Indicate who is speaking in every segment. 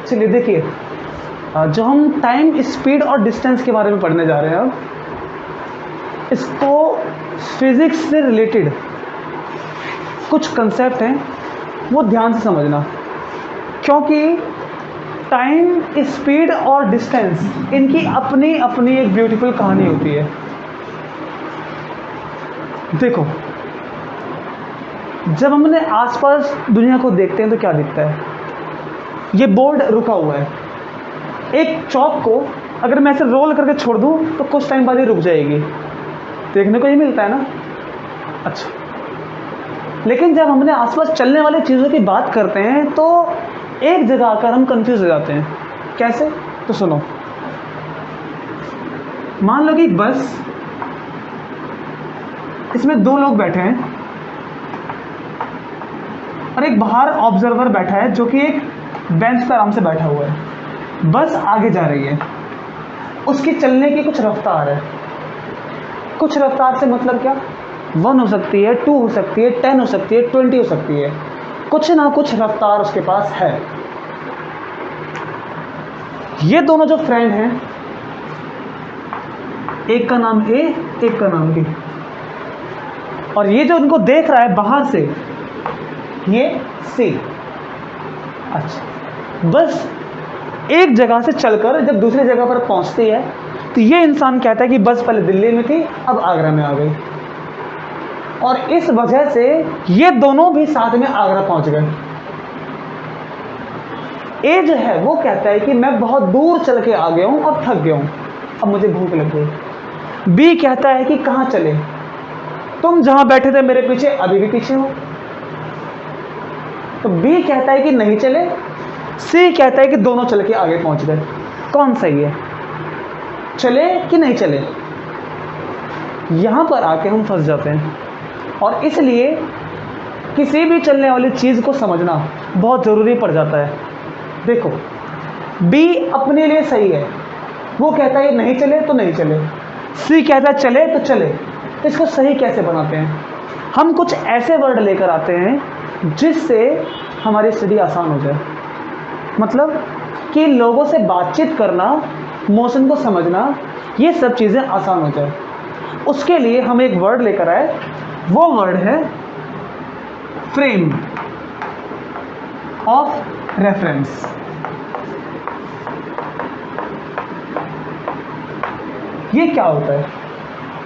Speaker 1: चलिए देखिए, जो हम टाइम, स्पीड और डिस्टेंस के बारे में पढ़ने जा रहे हैं अब, इसको फिज़िक्स से रिलेटेड कुछ कंसेप्ट हैं, वो ध्यान से समझना, क्योंकि टाइम, स्पीड और डिस्टेंस, इनकी अपनी अपनी एक ब्यूटीफुल कहानी होती है। देखो, जब हमने आसपास दुनिया को देखते हैं तो क्या दिखता है? ये बोर्ड रुका हुआ है। एक चौक को अगर मैं ऐसे रोल करके छोड़ दूं तो कुछ टाइम बाद ये रुक जाएगी। देखने को ये मिलता है ना? अच्छा, लेकिन जब हमने आसपास चलने वाली चीज़ों की बात करते हैं तो एक जगह आकर हम कंफ्यूज हो जाते हैं। कैसे? तो सुनो, मान लो कि बस, इसमें 2 लोग बैठे हैं और एक बाहर ऑब्जर्वर बैठा है जो कि एक बेंच पर आराम से बैठा हुआ है। बस आगे जा रही है, उसकी चलने की कुछ रफ्तार है। कुछ रफ्तार से मतलब क्या? 1 हो सकती है, 2 हो सकती है, 10 हो सकती है, 20 हो सकती है। कुछ ना कुछ रफ्तार उसके पास है। ये दोनों जो फ्रेंड हैं, एक का नाम ए, एक का नाम बी, और ये जो उनको देख रहा है बाहर से, ये सी। अच्छा, बस एक जगह से चलकर जब दूसरी जगह पर पहुंचती है तो ये इंसान कहता है कि बस पहले दिल्ली में थी, अब आगरा में आ गई, और इस वजह से ये दोनों भी साथ में आगरा पहुंच गए। ए जो है वो कहता है कि मैं बहुत दूर चल के आ गया हूं और थक गया हूं, अब मुझे भूख लग गई। बी कहता है कि कहां चले? तुम जहां बैठे थे मेरे पीछे, अभी भी पीछे हो। तो बी कहता है कि नहीं चले। सी कहता है कि दोनों चल के आगे पहुंच गए। कौन सही है? चले कि नहीं चले? यहां पर आके हम फंस जाते हैं, और इसलिए किसी भी चलने वाली चीज को समझना बहुत जरूरी पड़ जाता है। देखो, बी अपने लिए सही है, वो कहता है नहीं चले तो नहीं चले। सी कहता है चले तो चले। तो इसको सही कैसे बनाते हैं? हम कुछ ऐसे वर्ड लेकर आते हैं जिससे हमारी स्टडी आसान हो जाए। मतलब कि लोगों से बातचीत करना, मोशन को समझना, ये सब चीज़ें आसान हो जाए। उसके लिए हम एक वर्ड लेकर आए, वो वर्ड है फ्रेम ऑफ रेफरेंस। ये क्या होता है?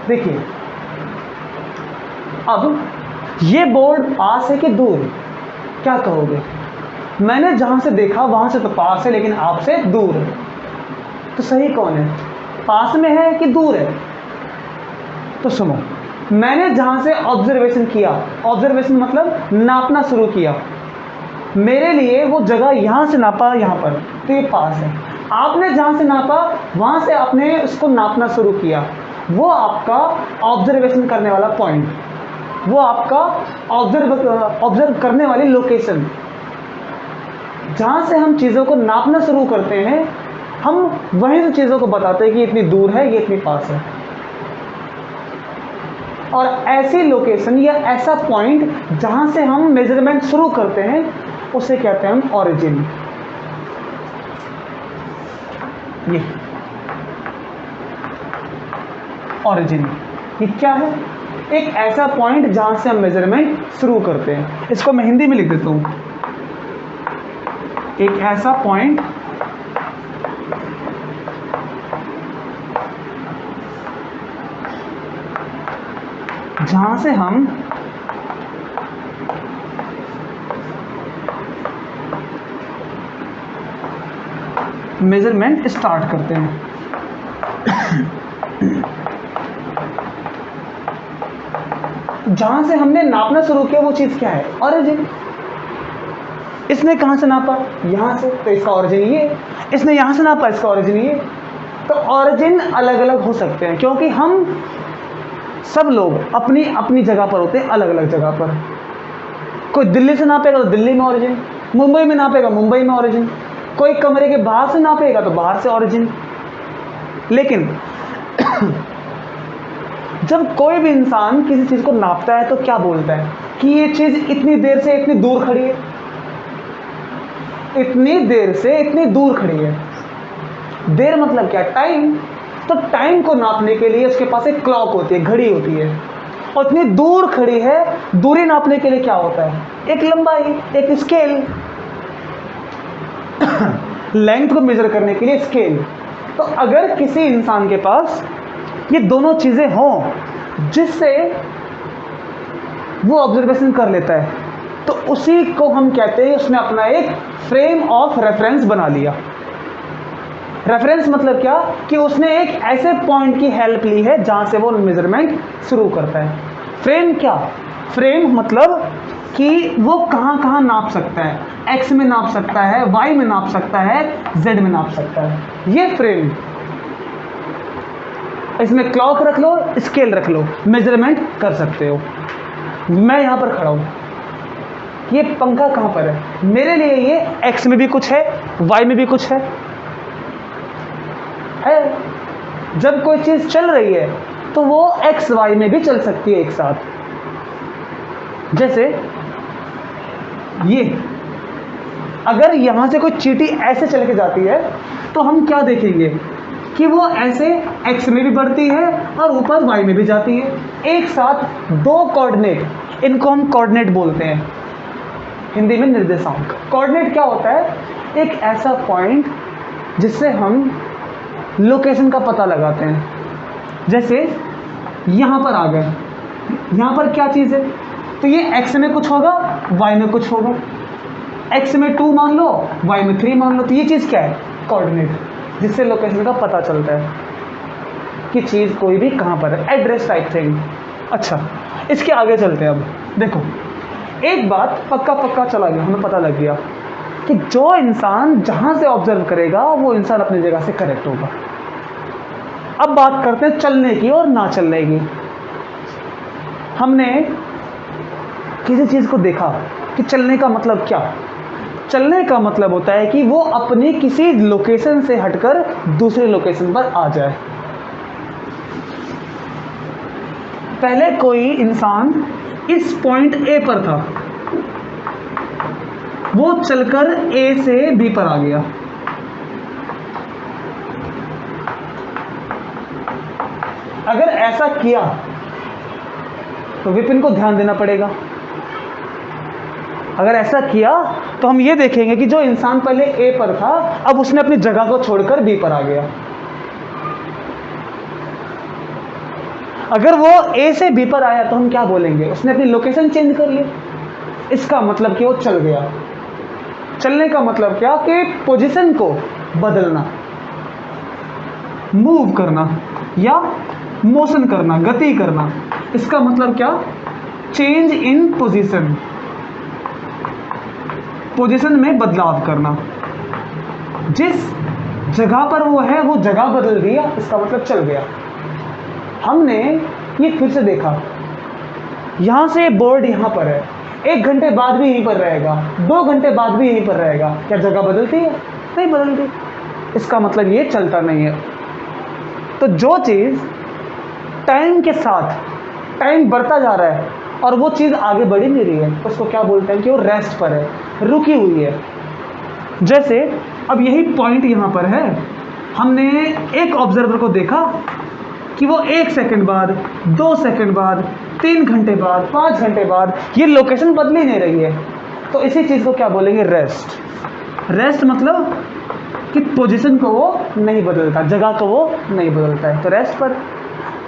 Speaker 1: देखिए, अब ये बोर्ड पास है कि दूर? क्या कहोगे? मैंने जहां से देखा वहां से तो पास है, लेकिन आपसे दूर है। तो सही कौन है? पास में है कि दूर है? तो सुनो, मैंने जहां से ऑब्जर्वेशन किया, ऑब्जर्वेशन मतलब नापना शुरू किया, मेरे लिए वो जगह यहां से नापा यहां पर, तो ये पास है। आपने जहां से नापा वहां से आपने उसको नापना शुरू किया, वो आपका ऑब्जर्वेशन करने वाला पॉइंट, वो आपका ऑब्जर्व करने वाली लोकेशन। जहां से हम चीज़ों को नापना शुरू करते हैं, हम वहीं से चीज़ों को बताते हैं कि इतनी दूर है, ये इतनी पास है। और ऐसी लोकेशन या ऐसा पॉइंट जहां से हम मेजरमेंट शुरू करते हैं, उसे कहते हैं हम ऑरिजिन। ये ऑरिजिन, ये क्या है? एक ऐसा पॉइंट जहां से हम मेजरमेंट शुरू करते हैं। इसको मैं हिंदी में लिख देता हूं। एक ऐसा पॉइंट जहां से हम मेजरमेंट स्टार्ट करते हैं। जहां से हमने नापना शुरू किया वो चीज क्या है? ऑरिजिन। इसने कहां से नापा? यहां से, तो इसका ऑरिजिन ये। इसने यहां से नापा, इसका ऑरिजिन ये। तो ऑरिजिन अलग अलग हो सकते हैं, क्योंकि हम सब लोग अपनी अपनी जगह पर होते हैं, अलग अलग जगह पर। कोई दिल्ली से नापेगा तो दिल्ली में ऑरिजिन, मुंबई में नापेगा मुंबई में ऑरिजिन, कोई कमरे के बाहर से नापेगा तो बाहर से ऑरिजिन। लेकिन जब कोई भी इंसान किसी चीज को नापता है तो क्या बोलता है कि ये चीज इतनी देर से इतनी दूर खड़ी है। इतनी देर से इतनी दूर खड़ी है। देर मतलब क्या? टाइम। तो टाइम को नापने के लिए उसके पास एक क्लॉक होती है, घड़ी होती है, और इतनी दूर खड़ी है। दूरी नापने के लिए क्या होता है? एक लंबाई, एक स्केल। लेंथ को मेजर करने के लिए स्केल। तो अगर किसी इंसान के पास ये दोनों चीजें हों जिससे वो ऑब्जर्वेशन कर लेता है, तो उसी को हम कहते हैं उसने अपना एक फ्रेम ऑफ रेफरेंस बना लिया। रेफरेंस मतलब क्या? कि उसने एक ऐसे पॉइंट की हेल्प ली है जहां से वो मेजरमेंट शुरू करता है। फ्रेम क्या? फ्रेम मतलब कि वो कहां कहां नाप सकता है। एक्स में नाप सकता है, वाई में नाप सकता है, जेड में नाप सकता है। ये फ्रेम। इसमें क्लॉक रख लो, स्केल रख लो, मेजरमेंट कर सकते हो। मैं यहां पर खड़ा हूं, ये पंखा कहां पर है? मेरे लिए ये एक्स में भी कुछ है, वाई में भी कुछ है। जब कोई चीज चल रही है तो वो एक्स वाई में भी चल सकती है एक साथ। जैसे ये, अगर यहां से कोई चींटी ऐसे चल के जाती है तो हम क्या देखेंगे कि वो ऐसे एक्स में भी बढ़ती है और ऊपर वाई में भी जाती है, एक साथ दो कोऑर्डिनेट। इनको हम कोऑर्डिनेट बोलते हैं, हिंदी में निर्देशांक। कोऑर्डिनेट क्या होता है? एक ऐसा पॉइंट जिससे हम लोकेशन का पता लगाते हैं। जैसे यहां पर आ गए, यहां पर क्या चीज है? तो ये एक्स में कुछ होगा, वाई में कुछ होगा। एक्स में 2 मान लो, वाई में 3 मान लो। तो ये चीज क्या है? कोऑर्डिनेट, जिससे लोकेशन का पता चलता है कि चीज कोई भी कहां पर है। Address type thing. अच्छा, इसके आगे चलते हैं। अब देखो, एक बात पक्का पक्का चला गया, हमें पता लग गया कि जो इंसान जहां से ऑब्जर्व करेगा वो इंसान अपनी जगह से करेक्ट होगा। अब बात करते हैं चलने की और ना चलने की। हमने किसी चीज को देखा कि चलने का मतलब क्या? चलने का मतलब होता है कि वो अपनी किसी लोकेशन से हटकर दूसरे लोकेशन पर आ जाए। पहले कोई इंसान इस पॉइंट ए पर था, वो चलकर ए से बी पर आ गया। अगर ऐसा किया तो विपिन को ध्यान देना पड़ेगा। अगर ऐसा किया तो हम ये देखेंगे कि जो इंसान पहले ए पर था अब उसने अपनी जगह को छोड़कर बी पर आ गया। अगर वो ए से बी पर आया तो हम क्या बोलेंगे? उसने अपनी लोकेशन चेंज कर ली। इसका मतलब कि वो चल गया। चलने का मतलब क्या? कि पोजीशन को बदलना, मूव करना या मोशन करना, गति करना। इसका मतलब क्या? चेंज इन पोजीशन, पोजीशन में बदलाव करना। जिस जगह पर वो है वो जगह बदल दिया, इसका मतलब चल गया। हमने ये फिर से देखा, यहां से बोर्ड यहां पर है, 1 घंटे बाद भी यहीं पर रहेगा, 2 घंटे बाद भी यहीं पर रहेगा। क्या जगह बदलती है? नहीं बदलती। इसका मतलब ये चलता नहीं है। तो जो चीज टाइम के साथ टाइम बढ़ता जा रहा है और वो चीज आगे बढ़ ही नहीं रही है, उसको क्या बोलते हैं कि वो रेस्ट पर है, रुकी हुई है। जैसे अब यही पॉइंट यहां पर है, हमने एक ऑब्जर्वर को देखा कि वो 1 सेकंड बाद, 2 सेकंड बाद, 3 घंटे बाद, 5 घंटे बाद ये लोकेशन बदल ही नहीं रही है। तो इसी चीज को क्या बोलेंगे? रेस्ट। रेस्ट मतलब कि पोजीशन को वो नहीं बदलता, जगह को वो नहीं बदलता है, तो रेस्ट पर।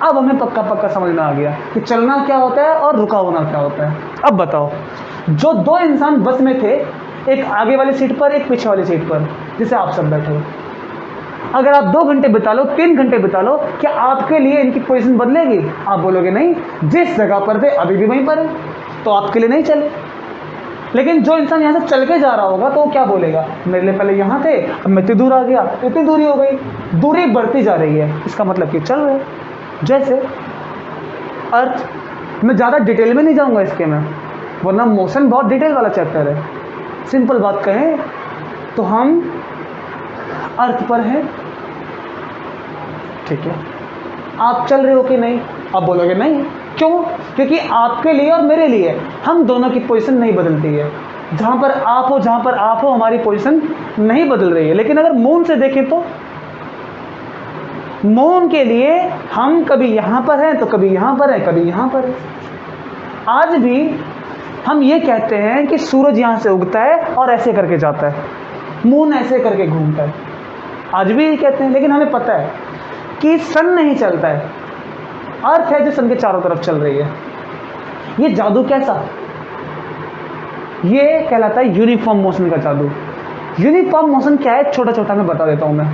Speaker 1: अब हमें पक्का पक्का समझ में आ गया कि चलना क्या होता है और रुका होना क्या होता है। अब बताओ, जो 2 इंसान बस में थे, एक आगे वाली सीट पर, एक पीछे वाली सीट पर, जिसे आप सब बैठे हो, अगर आप 2 घंटे बिता लो, 3 घंटे बिता लो, क्या आपके लिए इनकी पोजीशन बदलेगी? आप बोलोगे नहीं, जिस जगह पर थे अभी भी वहीं पर है, तो आपके लिए नहीं चले। लेकिन जो इंसान यहाँ से चल के जा रहा होगा तो वो क्या बोलेगा? मेरे लिए पहले यहाँ थे, अब मैं इतनी दूर आ गया, इतनी दूरी हो गई, दूरी बढ़ती जा रही है, इसका मतलब कि चल रहे। जैसे अर्थ, मैं ज़्यादा डिटेल में नहीं जाऊँगा इसके में, वरना मोशन बहुत डिटेल वाला चैप्टर है। सिंपल बात कहें तो हम अर्थ पर हैं, ठीक है। आप चल रहे हो कि नहीं? आप बोलोगे नहीं। क्यों? क्योंकि आपके लिए और मेरे लिए हम दोनों की पोजीशन नहीं बदलती है। जहाँ पर आप हो हमारी पोजीशन नहीं बदल रही है। लेकिन अगर मून से देखें तो मून के लिए हम कभी यहाँ पर हैं तो कभी यहाँ पर है, कभी यहाँ पर है। आज भी हम ये कहते हैं कि सूरज यहाँ से उगता है और ऐसे करके जाता है, मून ऐसे करके घूमता है, आज भी ये कहते हैं। लेकिन हमें पता है कि सन नहीं चलता है, अर्थ है जो सन के चारों तरफ चल रही है। ये जादू कैसा? ये कहलाता है यूनिफॉर्म मोशन का जादू। यूनिफॉर्म मोशन क्या है, छोटा छोटा मैं बता देता हूं मैं।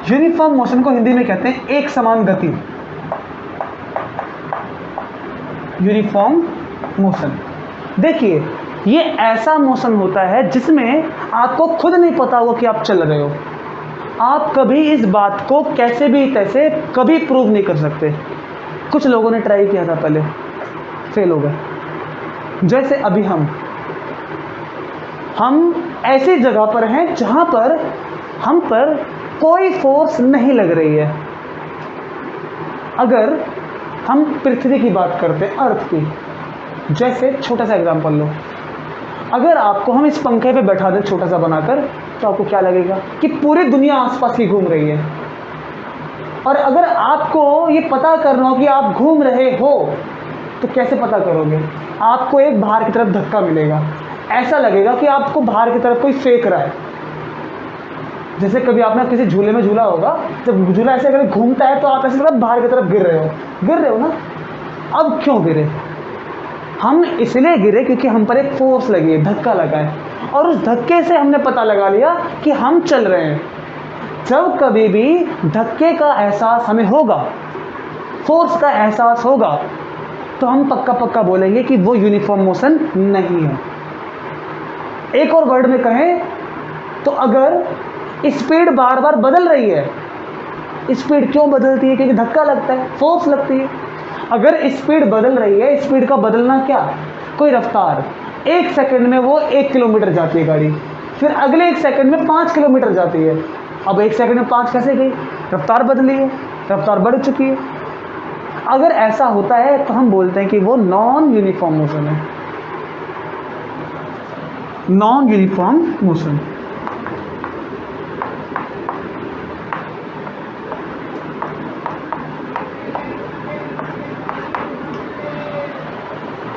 Speaker 1: यूनिफॉर्म मोशन को हिंदी में कहते हैं एक समान गति। यूनिफॉर्म मोशन, देखिए ये ऐसा मोशन होता है जिसमें आपको खुद नहीं पता होगा कि आप चल रहे हो। आप कभी इस बात को कैसे भी तैसे कभी प्रूव नहीं कर सकते। कुछ लोगों ने ट्राई किया था, पहले फेल हो गए। जैसे अभी हम ऐसी जगह पर हैं जहां पर हम पर कोई फोर्स नहीं लग रही है। अगर हम पृथ्वी की बात करते हैं, अर्थ की, जैसे छोटा सा एग्जांपल लो, अगर आपको हम इस पंखे पे बैठा दें छोटा सा बनाकर, तो आपको क्या लगेगा कि पूरी दुनिया आसपास की घूम रही है। और अगर आपको ये पता करना हो कि आप घूम रहे हो तो कैसे पता करोगे? आपको एक बाहर की तरफ धक्का मिलेगा, ऐसा लगेगा कि आपको बाहर की तरफ कोई फेंक रहा है। जैसे कभी आपने किसी झूले में झूला होगा, जब झूला ऐसे अगर घूमता है तो आप ऐसे तरफ बाहर की तरफ गिर रहे हो ना। अब क्यों गिरे? हम इसलिए गिरे क्योंकि हम पर एक फोर्स लगी है, धक्का लगा है, और उस धक्के से हमने पता लगा लिया कि हम चल रहे हैं। जब कभी भी धक्के का एहसास हमें होगा, फोर्स का एहसास होगा, तो हम पक्का पक्का बोलेंगे कि वो यूनिफॉर्म मोशन नहीं है। एक और वर्ड में कहें तो अगर स्पीड बार बार बदल रही है, स्पीड क्यों बदलती है? क्योंकि धक्का लगता है, फोर्स लगती है। अगर स्पीड बदल रही है, स्पीड का बदलना क्या? कोई रफ्तार, 1 सेकंड में वो 1 किलोमीटर जाती है गाड़ी, फिर अगले 1 सेकंड में 5 किलोमीटर जाती है। अब 1 सेकंड में 5 कैसे गई? रफ्तार बदली है, रफ्तार बढ़ चुकी है। अगर ऐसा होता है तो हम बोलते हैं कि वो नॉन यूनिफॉर्म मोशन है। Non uniform motion.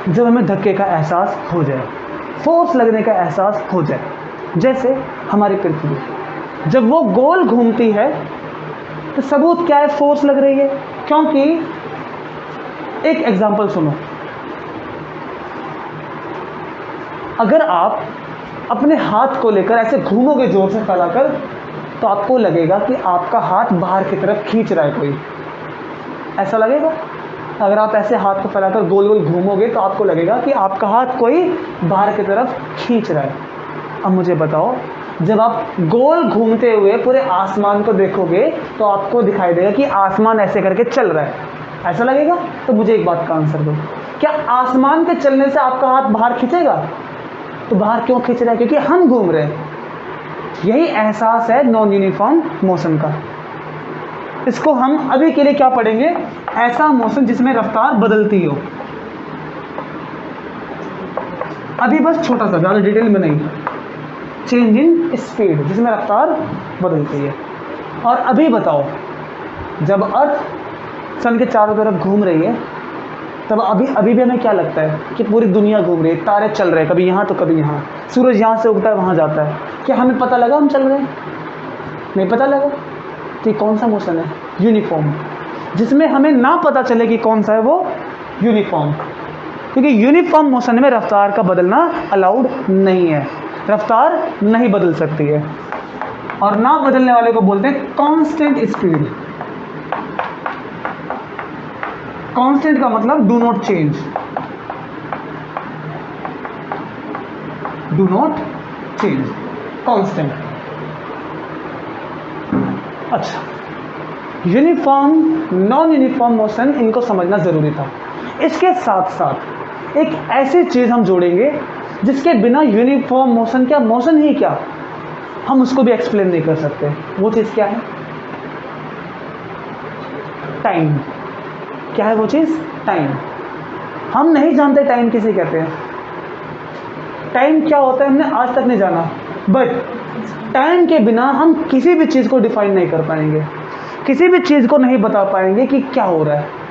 Speaker 1: जब हमें धक्के का एहसास हो जाए, फोर्स लगने का एहसास हो जाए, जैसे हमारी पृथ्वी जब वो गोल घूमती है तो सबूत क्या है? फोर्स लग रही है। क्योंकि एक एग्जांपल सुनो, अगर आप अपने हाथ को लेकर ऐसे घूमोगे जोर से फैलाकर, तो आपको लगेगा कि आपका हाथ बाहर की तरफ खींच रहा है कोई, ऐसा लगेगा। अगर आप ऐसे हाथ को फैलाकर गोल गोल घूमोगे तो आपको लगेगा कि आपका हाथ कोई बाहर की तरफ खींच रहा है। अब मुझे बताओ, जब आप गोल घूमते हुए पूरे आसमान को देखोगे तो आपको दिखाई देगा कि आसमान ऐसे करके चल रहा है, ऐसा लगेगा। तो मुझे एक बात का आंसर दो, क्या आसमान के चलने से आपका हाथ बाहर खींचेगा? तो बाहर क्यों खींच रहा है? क्योंकि हम घूम रहे हैं। यही एहसास है नॉन यूनिफॉर्म मोशन का। इसको हम अभी के लिए क्या पढ़ेंगे? ऐसा मोशन जिसमें रफ्तार बदलती हो। अभी बस छोटा सा, ज़्यादा डिटेल में नहीं। चेंज इन स्पीड, जिसमें रफ्तार बदलती है। और अभी बताओ, जब अर्थ सन के चारों तरफ घूम रही है, तब अभी भी हमें क्या लगता है कि पूरी दुनिया घूम रही है, तारे चल रहे हैं, कभी यहाँ तो कभी यहाँ, सूरज यहाँ से उगता है वहाँ जाता है। क्या हमें पता लगा हम चल रहे हैं? नहीं पता लगा। तो कौन सा मोशन है? यूनिफॉर्म, जिसमें हमें ना पता चले कि कौन सा है वो यूनिफॉर्म। क्योंकि यूनिफॉर्म मोशन में रफ्तार का बदलना अलाउड नहीं है, रफ्तार नहीं बदल सकती है। और ना बदलने वाले को बोलते हैं कांस्टेंट स्पीड। कांस्टेंट का मतलब do not change, do not change, constant. अच्छा, यूनिफॉर्म नॉन यूनिफॉर्म मोशन, इनको समझना ज़रूरी था। इसके साथ साथ एक ऐसी चीज़ हम जोड़ेंगे जिसके बिना यूनिफॉर्म मोशन क्या, मोशन ही क्या, हम उसको भी एक्सप्लेन नहीं कर सकते। वो चीज़ क्या है? टाइम। क्या है वो चीज़? टाइम। हम नहीं जानते टाइम किसे कहते हैं, टाइम क्या होता है हमने आज तक नहीं जाना, बट टाइम के बिना हम किसी भी चीज़ को डिफाइन नहीं कर पाएंगे, किसी भी चीज़ को नहीं बता पाएंगे कि क्या हो रहा है।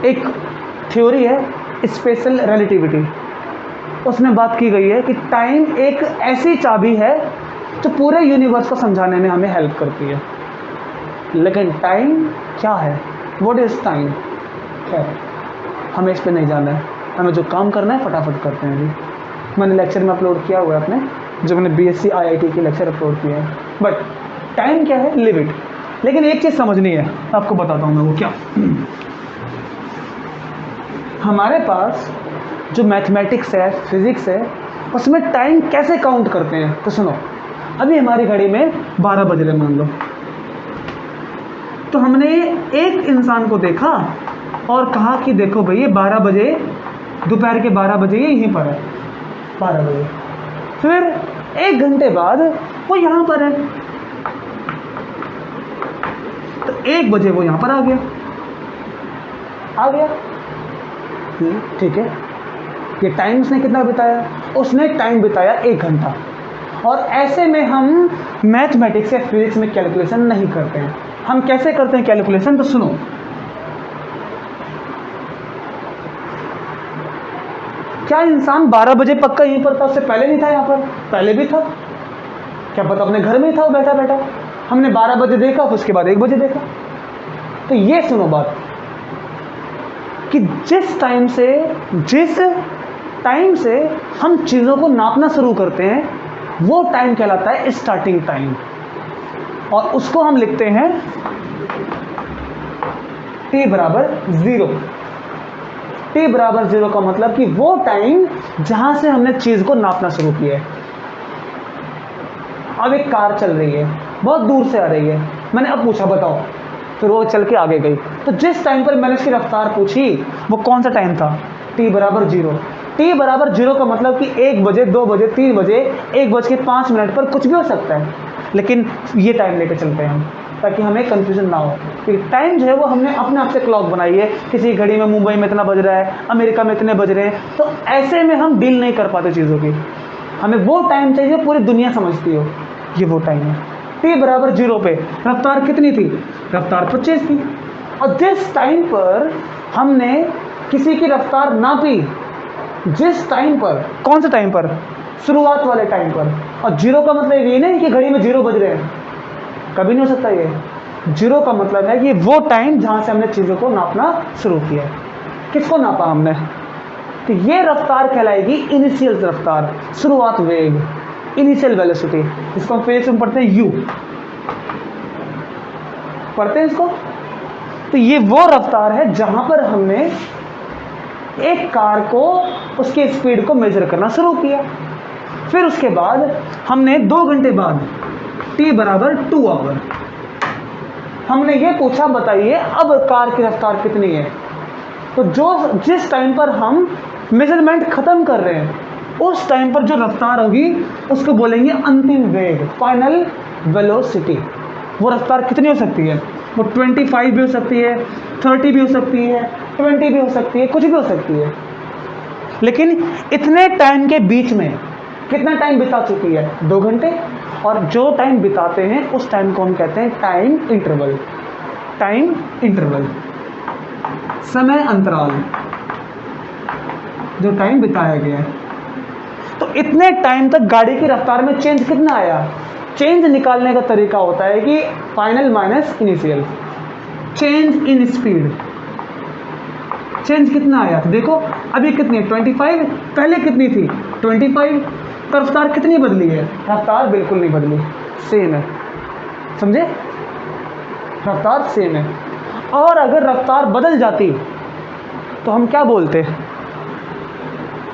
Speaker 1: एक थ्योरी है स्पेशल रिलेटिविटी, उसमें बात की गई है कि टाइम एक ऐसी चाबी है जो पूरे यूनिवर्स को समझाने में हमें हेल्प करती है। लेकिन टाइम क्या है, व्हाट इज़ टाइम? खैर, हमें इस पर नहीं जाना है, हमें जो काम करना है फटाफट करते हैं। अभी मैंने लेक्चर में अपलोड किया हुआ है अपने, जो मैंने BSc IIT के लेक्चर अपलोड किए हैं। बट टाइम क्या है? Live it. लेकिन एक चीज़ समझनी है, आपको बताता हूँ मैं वो क्या। हमारे पास जो मैथमेटिक्स है, फिजिक्स है, उसमें टाइम कैसे काउंट करते हैं? तो सुनो, अभी हमारी घड़ी में 12 बज रहे मान लो, तो हमने एक इंसान को देखा और कहा कि देखो भाई ये 12 बजे, दोपहर के 12 बजे ये यहीं पर है, 12 बजे। फिर 1 घंटे बाद वो यहाँ पर है, तो 1 बजे वो यहाँ पर आ गया, ठीक है। ये टाइम उसने कितना बिताया? उसने टाइम बिताया 1 घंटा। और ऐसे में हम मैथमेटिक्स या फिजिक्स में कैलकुलेशन नहीं करते हैं। हम कैसे करते हैं कैलकुलेशन? तो सुनो, क्या इंसान 12 बजे पक्का यहीं पर था? उससे पहले नहीं था यहाँ पर? पहले भी था, क्या पता अपने घर में ही था वो बैठा बैठा। हमने 12 बजे देखा, फिर उसके बाद 1 बजे देखा। तो ये सुनो बात कि जिस टाइम से हम चीज़ों को नापना शुरू करते हैं वो टाइम कहलाता है स्टार्टिंग टाइम, और उसको हम लिखते हैं t बराबर 0। t बराबर 0 का मतलब कि वो टाइम जहां से हमने चीज़ को नापना शुरू किया है। अब एक कार चल रही है, बहुत दूर से आ रही है, मैंने अब पूछा बताओ, फिर वो चल के आगे गई। तो जिस टाइम पर मैंने उसकी रफ्तार पूछी वो कौन सा टाइम था? t बराबर 0। t बराबर 0 का मतलब कि 1 बजे, 2 बजे, 3 बजे, 1:05 पर कुछ भी हो सकता है। लेकिन ये टाइम लेकर चलते हैं हम, ताकि हमें कंफ्यूजन ना हो। क्योंकि टाइम जो है वो हमने अपने आप से क्लॉक बनाई है, किसी घड़ी में मुंबई में इतना बज रहा है, अमेरिका में इतने बज रहे हैं, तो ऐसे में हम डील नहीं कर पाते चीज़ों की। हमें वो टाइम चाहिए पूरी दुनिया समझती हो, ये वो टाइम है। t बराबर 0 पे रफ्तार कितनी थी? रफ्तार 25 थी। और जिस टाइम पर हमने किसी की रफ्तार नापी, जिस टाइम पर, कौन सा टाइम पर? शुरुआत वाले टाइम पर। और 0 का मतलब ये नहीं कि घड़ी में 0 बज रहे हैं, कभी नहीं हो सकता ये। 0 का मतलब है कि वो टाइम जहाँ से हमने चीज़ों को नापना शुरू किया। किसको नापा हमने? तो ये रफ्तार कहलाएगी इनिशियल रफ्तार, शुरुआत वेग, इनिशियल वेलोसिटी। इसको हम फिजिक्स में पढ़ते हैं, u पढ़ते हैं इसको। तो ये वो रफ्तार है जहां पर हमने एक कार को, उसके स्पीड को मेजर करना शुरू किया। फिर उसके बाद हमने 2 घंटे बाद t बराबर 2 आवर हमने ये पूछा बताइए अब कार की रफ्तार कितनी है। तो जिस टाइम पर हम मेजरमेंट खत्म कर रहे हैं उस टाइम पर जो रफ्तार होगी उसको बोलेंगे अंतिम वेग, फाइनल वेलोसिटी। वो रफ्तार कितनी हो सकती है? वो 25 भी हो सकती है, 30 भी हो सकती है, 20 भी हो सकती है, कुछ भी हो सकती है। लेकिन इतने टाइम के बीच में कितना टाइम बिता चुकी है? 2 घंटे। और जो टाइम बिताते हैं उस टाइम को हम कहते हैं टाइम इंटरवल। टाइम इंटरवल, समय अंतराल, जो टाइम बिताया गया है। तो इतने टाइम तक गाड़ी की रफ्तार में चेंज कितना आया? चेंज निकालने का तरीका होता है कि final minus initial, change in speed. Change कितना आया? देखो अभी कितनी है? 25। पहले कितनी थी? 25। तो रफ्तार कितनी बदली है? रफ्तार बिल्कुल नहीं बदली, सेम है। समझे? रफ्तार सेम है। और अगर रफ्तार बदल जाती तो हम क्या बोलते?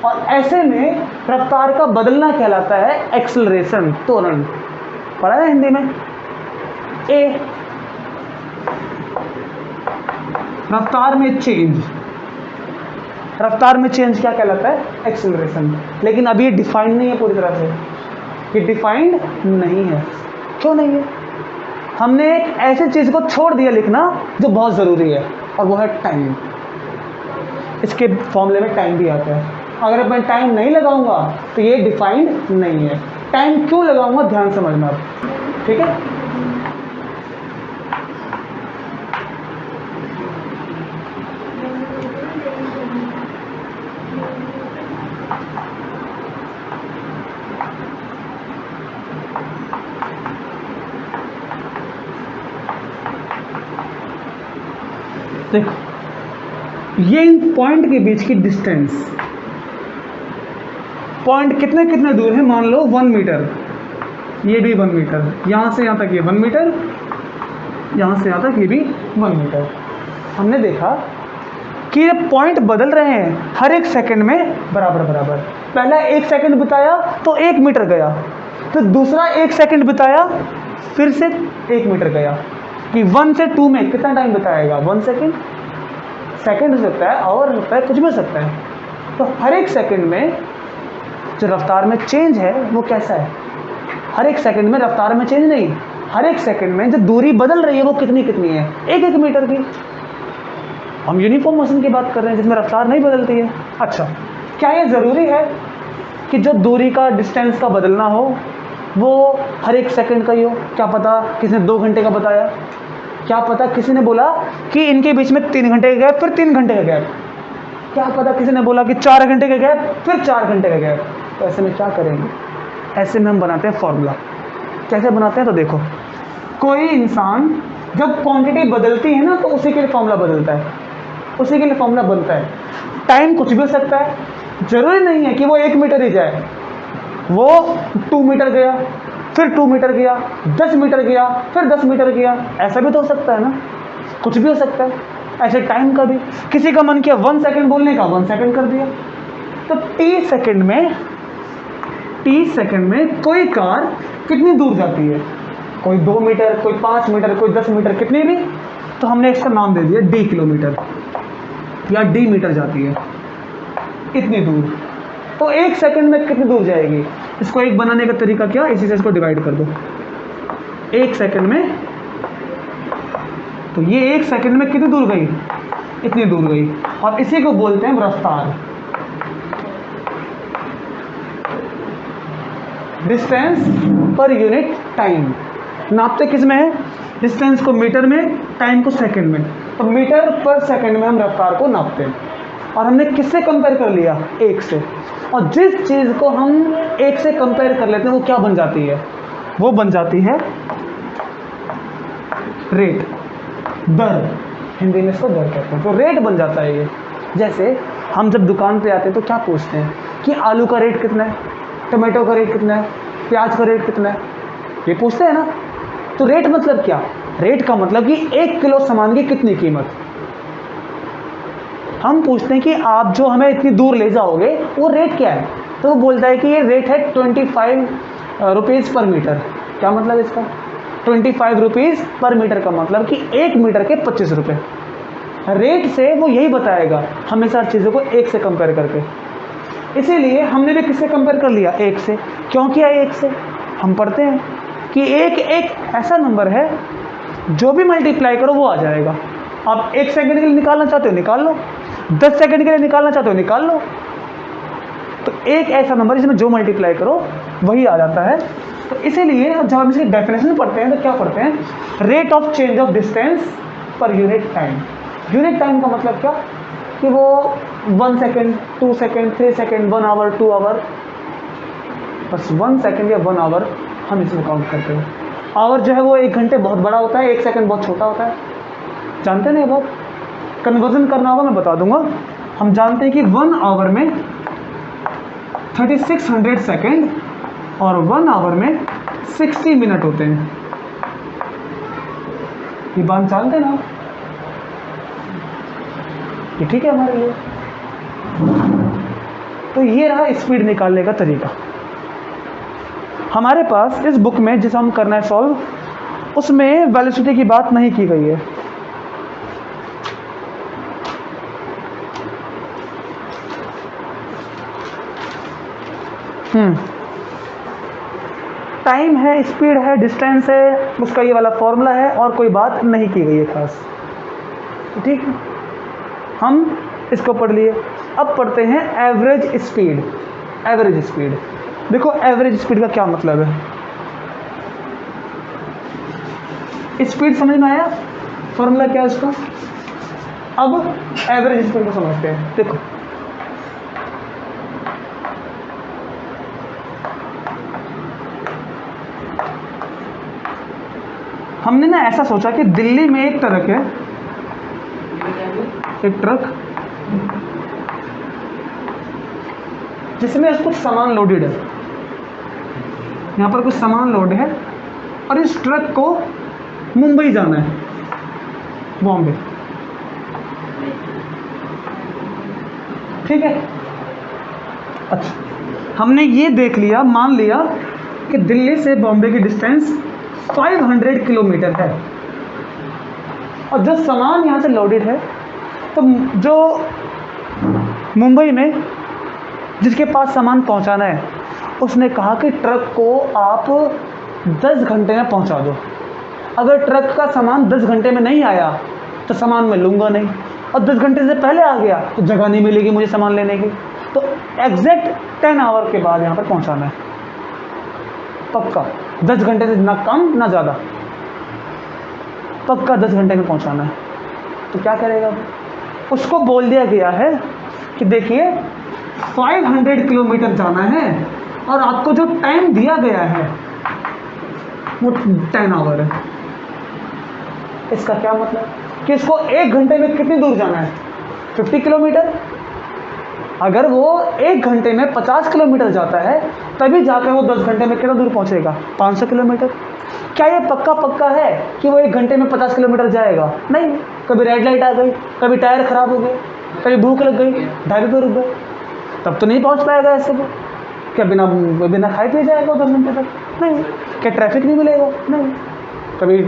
Speaker 1: और ऐसे में रफ्तार का बदलना कहलाता है एक्सेलरेशन, त्वरण। पढ़ा है हिंदी में? ए, रफ्तार में चेंज, रफ्तार में चेंज क्या कहलाता है? एक्सेलरेशन। लेकिन अभी ये डिफाइंड नहीं है पूरी तरह से, ये डिफाइंड नहीं है। क्यों नहीं है? हमने एक ऐसी चीज़ को छोड़ दिया लिखना जो बहुत ज़रूरी है, और वो है टाइम। इसके फॉर्मूले में टाइम भी आता है। अगर मैं टाइम नहीं लगाऊंगा तो ये डिफाइंड नहीं है। टाइम क्यों लगाऊंगा ध्यान समझना, ठीक है। देखो, ये इन पॉइंट के बीच की डिस्टेंस, पॉइंट कितने कितने दूर है, मान लो 1 मीटर, ये भी 1 मीटर, यहाँ से यहाँ तक ये 1 मीटर, यहाँ से यहाँ तक ये भी 1 मीटर। हमने देखा कि ये पॉइंट बदल रहे हैं हर एक सेकंड में बराबर बराबर। पहला 1 सेकंड बिताया तो 1 मीटर गया, फिर दूसरा 1 सेकंड बिताया फिर से 1 मीटर गया। कि 1 से 2 में कितना टाइम बिताएगा, 1 सेकंड, सेकंड हो सकता है, आवर हो सकता है, कुछ भी हो सकता है। तो हर एक सेकंड में जो रफ्तार में चेंज है वो कैसा है, हर एक सेकंड में रफ्तार में चेंज नहीं, हर एक सेकंड में जो दूरी बदल रही है वो कितनी कितनी है, 1 मीटर की। हम यूनिफॉर्म मोशन की बात कर रहे हैं जिसमें रफ्तार नहीं बदलती है। अच्छा, क्या ये ज़रूरी है कि जो दूरी का, डिस्टेंस का बदलना हो वो हर एक सेकंड का ही हो? क्या पता किसी ने 2 घंटे का बताया, क्या पता किसी ने बोला कि इनके बीच में 3 घंटे का गैप, फिर 3 घंटे का गैप, क्या पता किसी ने बोला कि 4 घंटे का गैप, फिर 4 घंटे का गैप। तो ऐसे में क्या करेंगे, ऐसे में हम बनाते हैं फॉर्मूला। कैसे बनाते हैं, तो देखो, कोई इंसान जब क्वांटिटी बदलती है ना तो उसी के लिए फॉर्मूला बदलता है, उसी के लिए फॉर्मूला बनता है। टाइम कुछ भी हो सकता है, जरूरी नहीं है कि वो 1 मीटर ही जाए, वो 2 मीटर गया, फिर 2 मीटर गया, 10 मीटर गया, फिर 10 मीटर गया, ऐसा भी तो हो सकता है ना, कुछ भी हो सकता है। ऐसे टाइम का भी, किसी का मन किया 1 सेकंड बोलने का, 1 सेकंड कर दिया। तो टी सेकंड में कोई कार कितनी दूर जाती है, कोई 2 मीटर, कोई 5 मीटर, कोई 10 मीटर, कितनी भी। तो हमने इसका नाम दे दिया डी किलोमीटर या डी मीटर जाती है इतनी दूर। तो 1 सेकंड में कितनी दूर जाएगी, इसको एक बनाने का तरीका क्या, इसी से इसको डिवाइड कर दो 1 सेकंड में। तो ये 1 सेकंड में कितनी दूर गई, इतनी दूर गई, और इसी को बोलते हैं रफ्तार, डिस्टेंस पर यूनिट टाइम। नापते किस में है, डिस्टेंस को मीटर में, टाइम को सेकंड में। तो मीटर पर सेकंड में हम रफ्तार को नापते हैं, और हमने किससे कंपेयर कर लिया, 1 से। और जिस चीज़ को हम 1 से कंपेयर कर लेते हैं वो क्या बन जाती है, वो बन जाती है रेट, दर, हिंदी में इसको दर कहते हैं। तो रेट बन जाता है ये। जैसे हम जब दुकान पे आते हैं तो क्या पूछते हैं कि आलू का रेट कितना है, टमाटो का रेट कितना है, प्याज का रेट कितना है, ये पूछते हैं ना। तो रेट मतलब क्या, रेट का मतलब कि 1 किलो सामान की कितनी कीमत। हम पूछते हैं कि आप जो हमें इतनी दूर ले जाओगे वो रेट क्या है, तो वो बोलता है कि ये रेट है 25 रुपीज़ पर मीटर। क्या मतलब इसका, 25 रुपीज़ पर मीटर का मतलब कि 1 मीटर के 25 रुपये। रेट से वो यही बताएगा हमेशा हर चीज़ों को 1 से कंपेयर करके। इसीलिए हमने भी किससे कंपेयर कर लिया, 1 से। क्यों किया 1 से, हम पढ़ते हैं कि एक ऐसा नंबर है जो भी मल्टीप्लाई करो वो आ जाएगा। आप 1 सेकंड के लिए निकालना चाहते हो निकाल लो, 10 सेकंड के लिए निकालना चाहते हो निकाल लो। तो एक ऐसा नंबर जिसमें जो मल्टीप्लाई करो वही आ जाता है। तो इसीलिए जब हम इसकी डेफिनेशन पढ़ते हैं तो क्या पढ़ते हैं, rate of change of distance per unit time. Unit time का मतलब क्या कि वो 1 second, 2 second, 3 second, 1 hour, 2 hour, बस 1 सेकेंड या 1 आवर हम इसमें काउंट करते हैं। आवर जो है वो 1 घंटे बहुत बड़ा होता है, 1 सेकेंड बहुत छोटा होता है, जानते नहीं। बहुत कन्वर्जन करना होगा मैं बता दूंगा। हम जानते हैं कि 1 आवर में 3600 सेकेंड और 1 आवर में 60 मिनट होते हैं। ये बात जानते ना, ये ठीक है हमारे लिए। तो ये रहा स्पीड निकालने का तरीका। हमारे पास इस बुक में जिसे हम करना है सॉल्व, उसमें वेलोसिटी की बात नहीं की गई है। टाइम है, स्पीड है, डिस्टेंस है, उसका ये वाला फॉर्मूला है और कोई बात नहीं की गई है खास। ठीक है, हम इसको पढ़ लिए। अब पढ़ते हैं एवरेज स्पीड। एवरेज स्पीड, देखो एवरेज स्पीड का क्या मतलब है। स्पीड समझ में आया, फॉर्मूला क्या है इसका। अब एवरेज स्पीड को समझते हैं। देखो हमने ना ऐसा सोचा कि दिल्ली में एक ट्रक है, एक ट्रक जिसमें कुछ सामान लोडेड है, यहाँ पर कुछ सामान लोड है और इस ट्रक को मुंबई जाना है, बॉम्बे। ठीक है, अच्छा हमने ये देख लिया, मान लिया कि दिल्ली से बॉम्बे की डिस्टेंस 500 किलोमीटर है और जो सामान यहाँ से लोडेड है, तो जो मुंबई में जिसके पास सामान पहुँचाना है उसने कहा कि ट्रक को आप 10 घंटे में पहुँचा दो। अगर ट्रक का सामान 10 घंटे में नहीं आया तो सामान मैं लूँगा नहीं, और 10 घंटे से पहले आ गया तो जगह नहीं मिलेगी मुझे सामान लेने की। तो एग्जैक्ट 10 आवर के बाद यहाँ पर पहुँचाना है, पक्का 10 घंटे से ना कम ना ज़्यादा, पक्का 10 घंटे में पहुँचाना है। तो क्या करेगा, उसको बोल दिया गया है कि देखिए 500 किलोमीटर जाना है और आपको जो टाइम दिया गया है वो 10 आवर है। इसका क्या मतलब कि इसको 1 घंटे में कितनी दूर जाना है, 50 किलोमीटर। अगर वो 1 घंटे में 50 किलोमीटर जाता है तभी जाकर वो 10 घंटे में कितना दूर पहुंचेगा, 500 किलोमीटर। क्या ये पक्का है कि वो 1 घंटे में 50 किलोमीटर जाएगा? नहीं, कभी रेड लाइट आ गई, कभी टायर खराब हो गए, कभी भूख लग गई, ढाबे पे रुक गए, तब तो नहीं पहुंच पाएगा ऐसे को। क्या बिना खाए पिए जाएगा 10 घंटे तक? नहीं। क्या ट्रैफिक नहीं मिलेगा? नहीं। कभी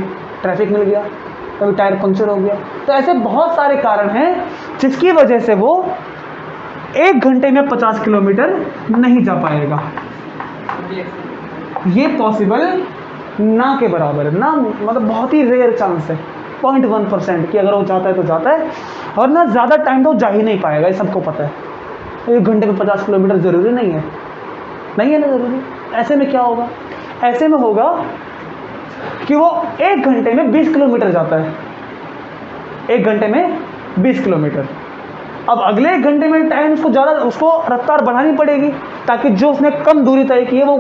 Speaker 1: ट्रैफिक मिल गया, कभी टायर पंक्चर हो गया। तो ऐसे बहुत सारे कारण हैं जिसकी वजह से वो 1 घंटे में 50 किलोमीटर नहीं जा पाएगा। ये पॉसिबल ना के बराबर है, ना मतलब बहुत ही रेयर चांस है, 0.1% कि अगर वो जाता है तो जाता है, और ना ज़्यादा टाइम तो जा ही नहीं पाएगा, ये सबको पता है। 1 घंटे में 50 किलोमीटर ज़रूरी नहीं है, नहीं है ना ज़रूरी। ऐसे में क्या होगा, ऐसे में होगा कि वो 1 घंटे में 20 किलोमीटर जाता है, 1 घंटे में 20 किलोमीटर। अब अगले 1 घंटे में टाइम उसको रफ्तार बढ़ानी पड़ेगी ताकि जो उसने कम दूरी तय की है वो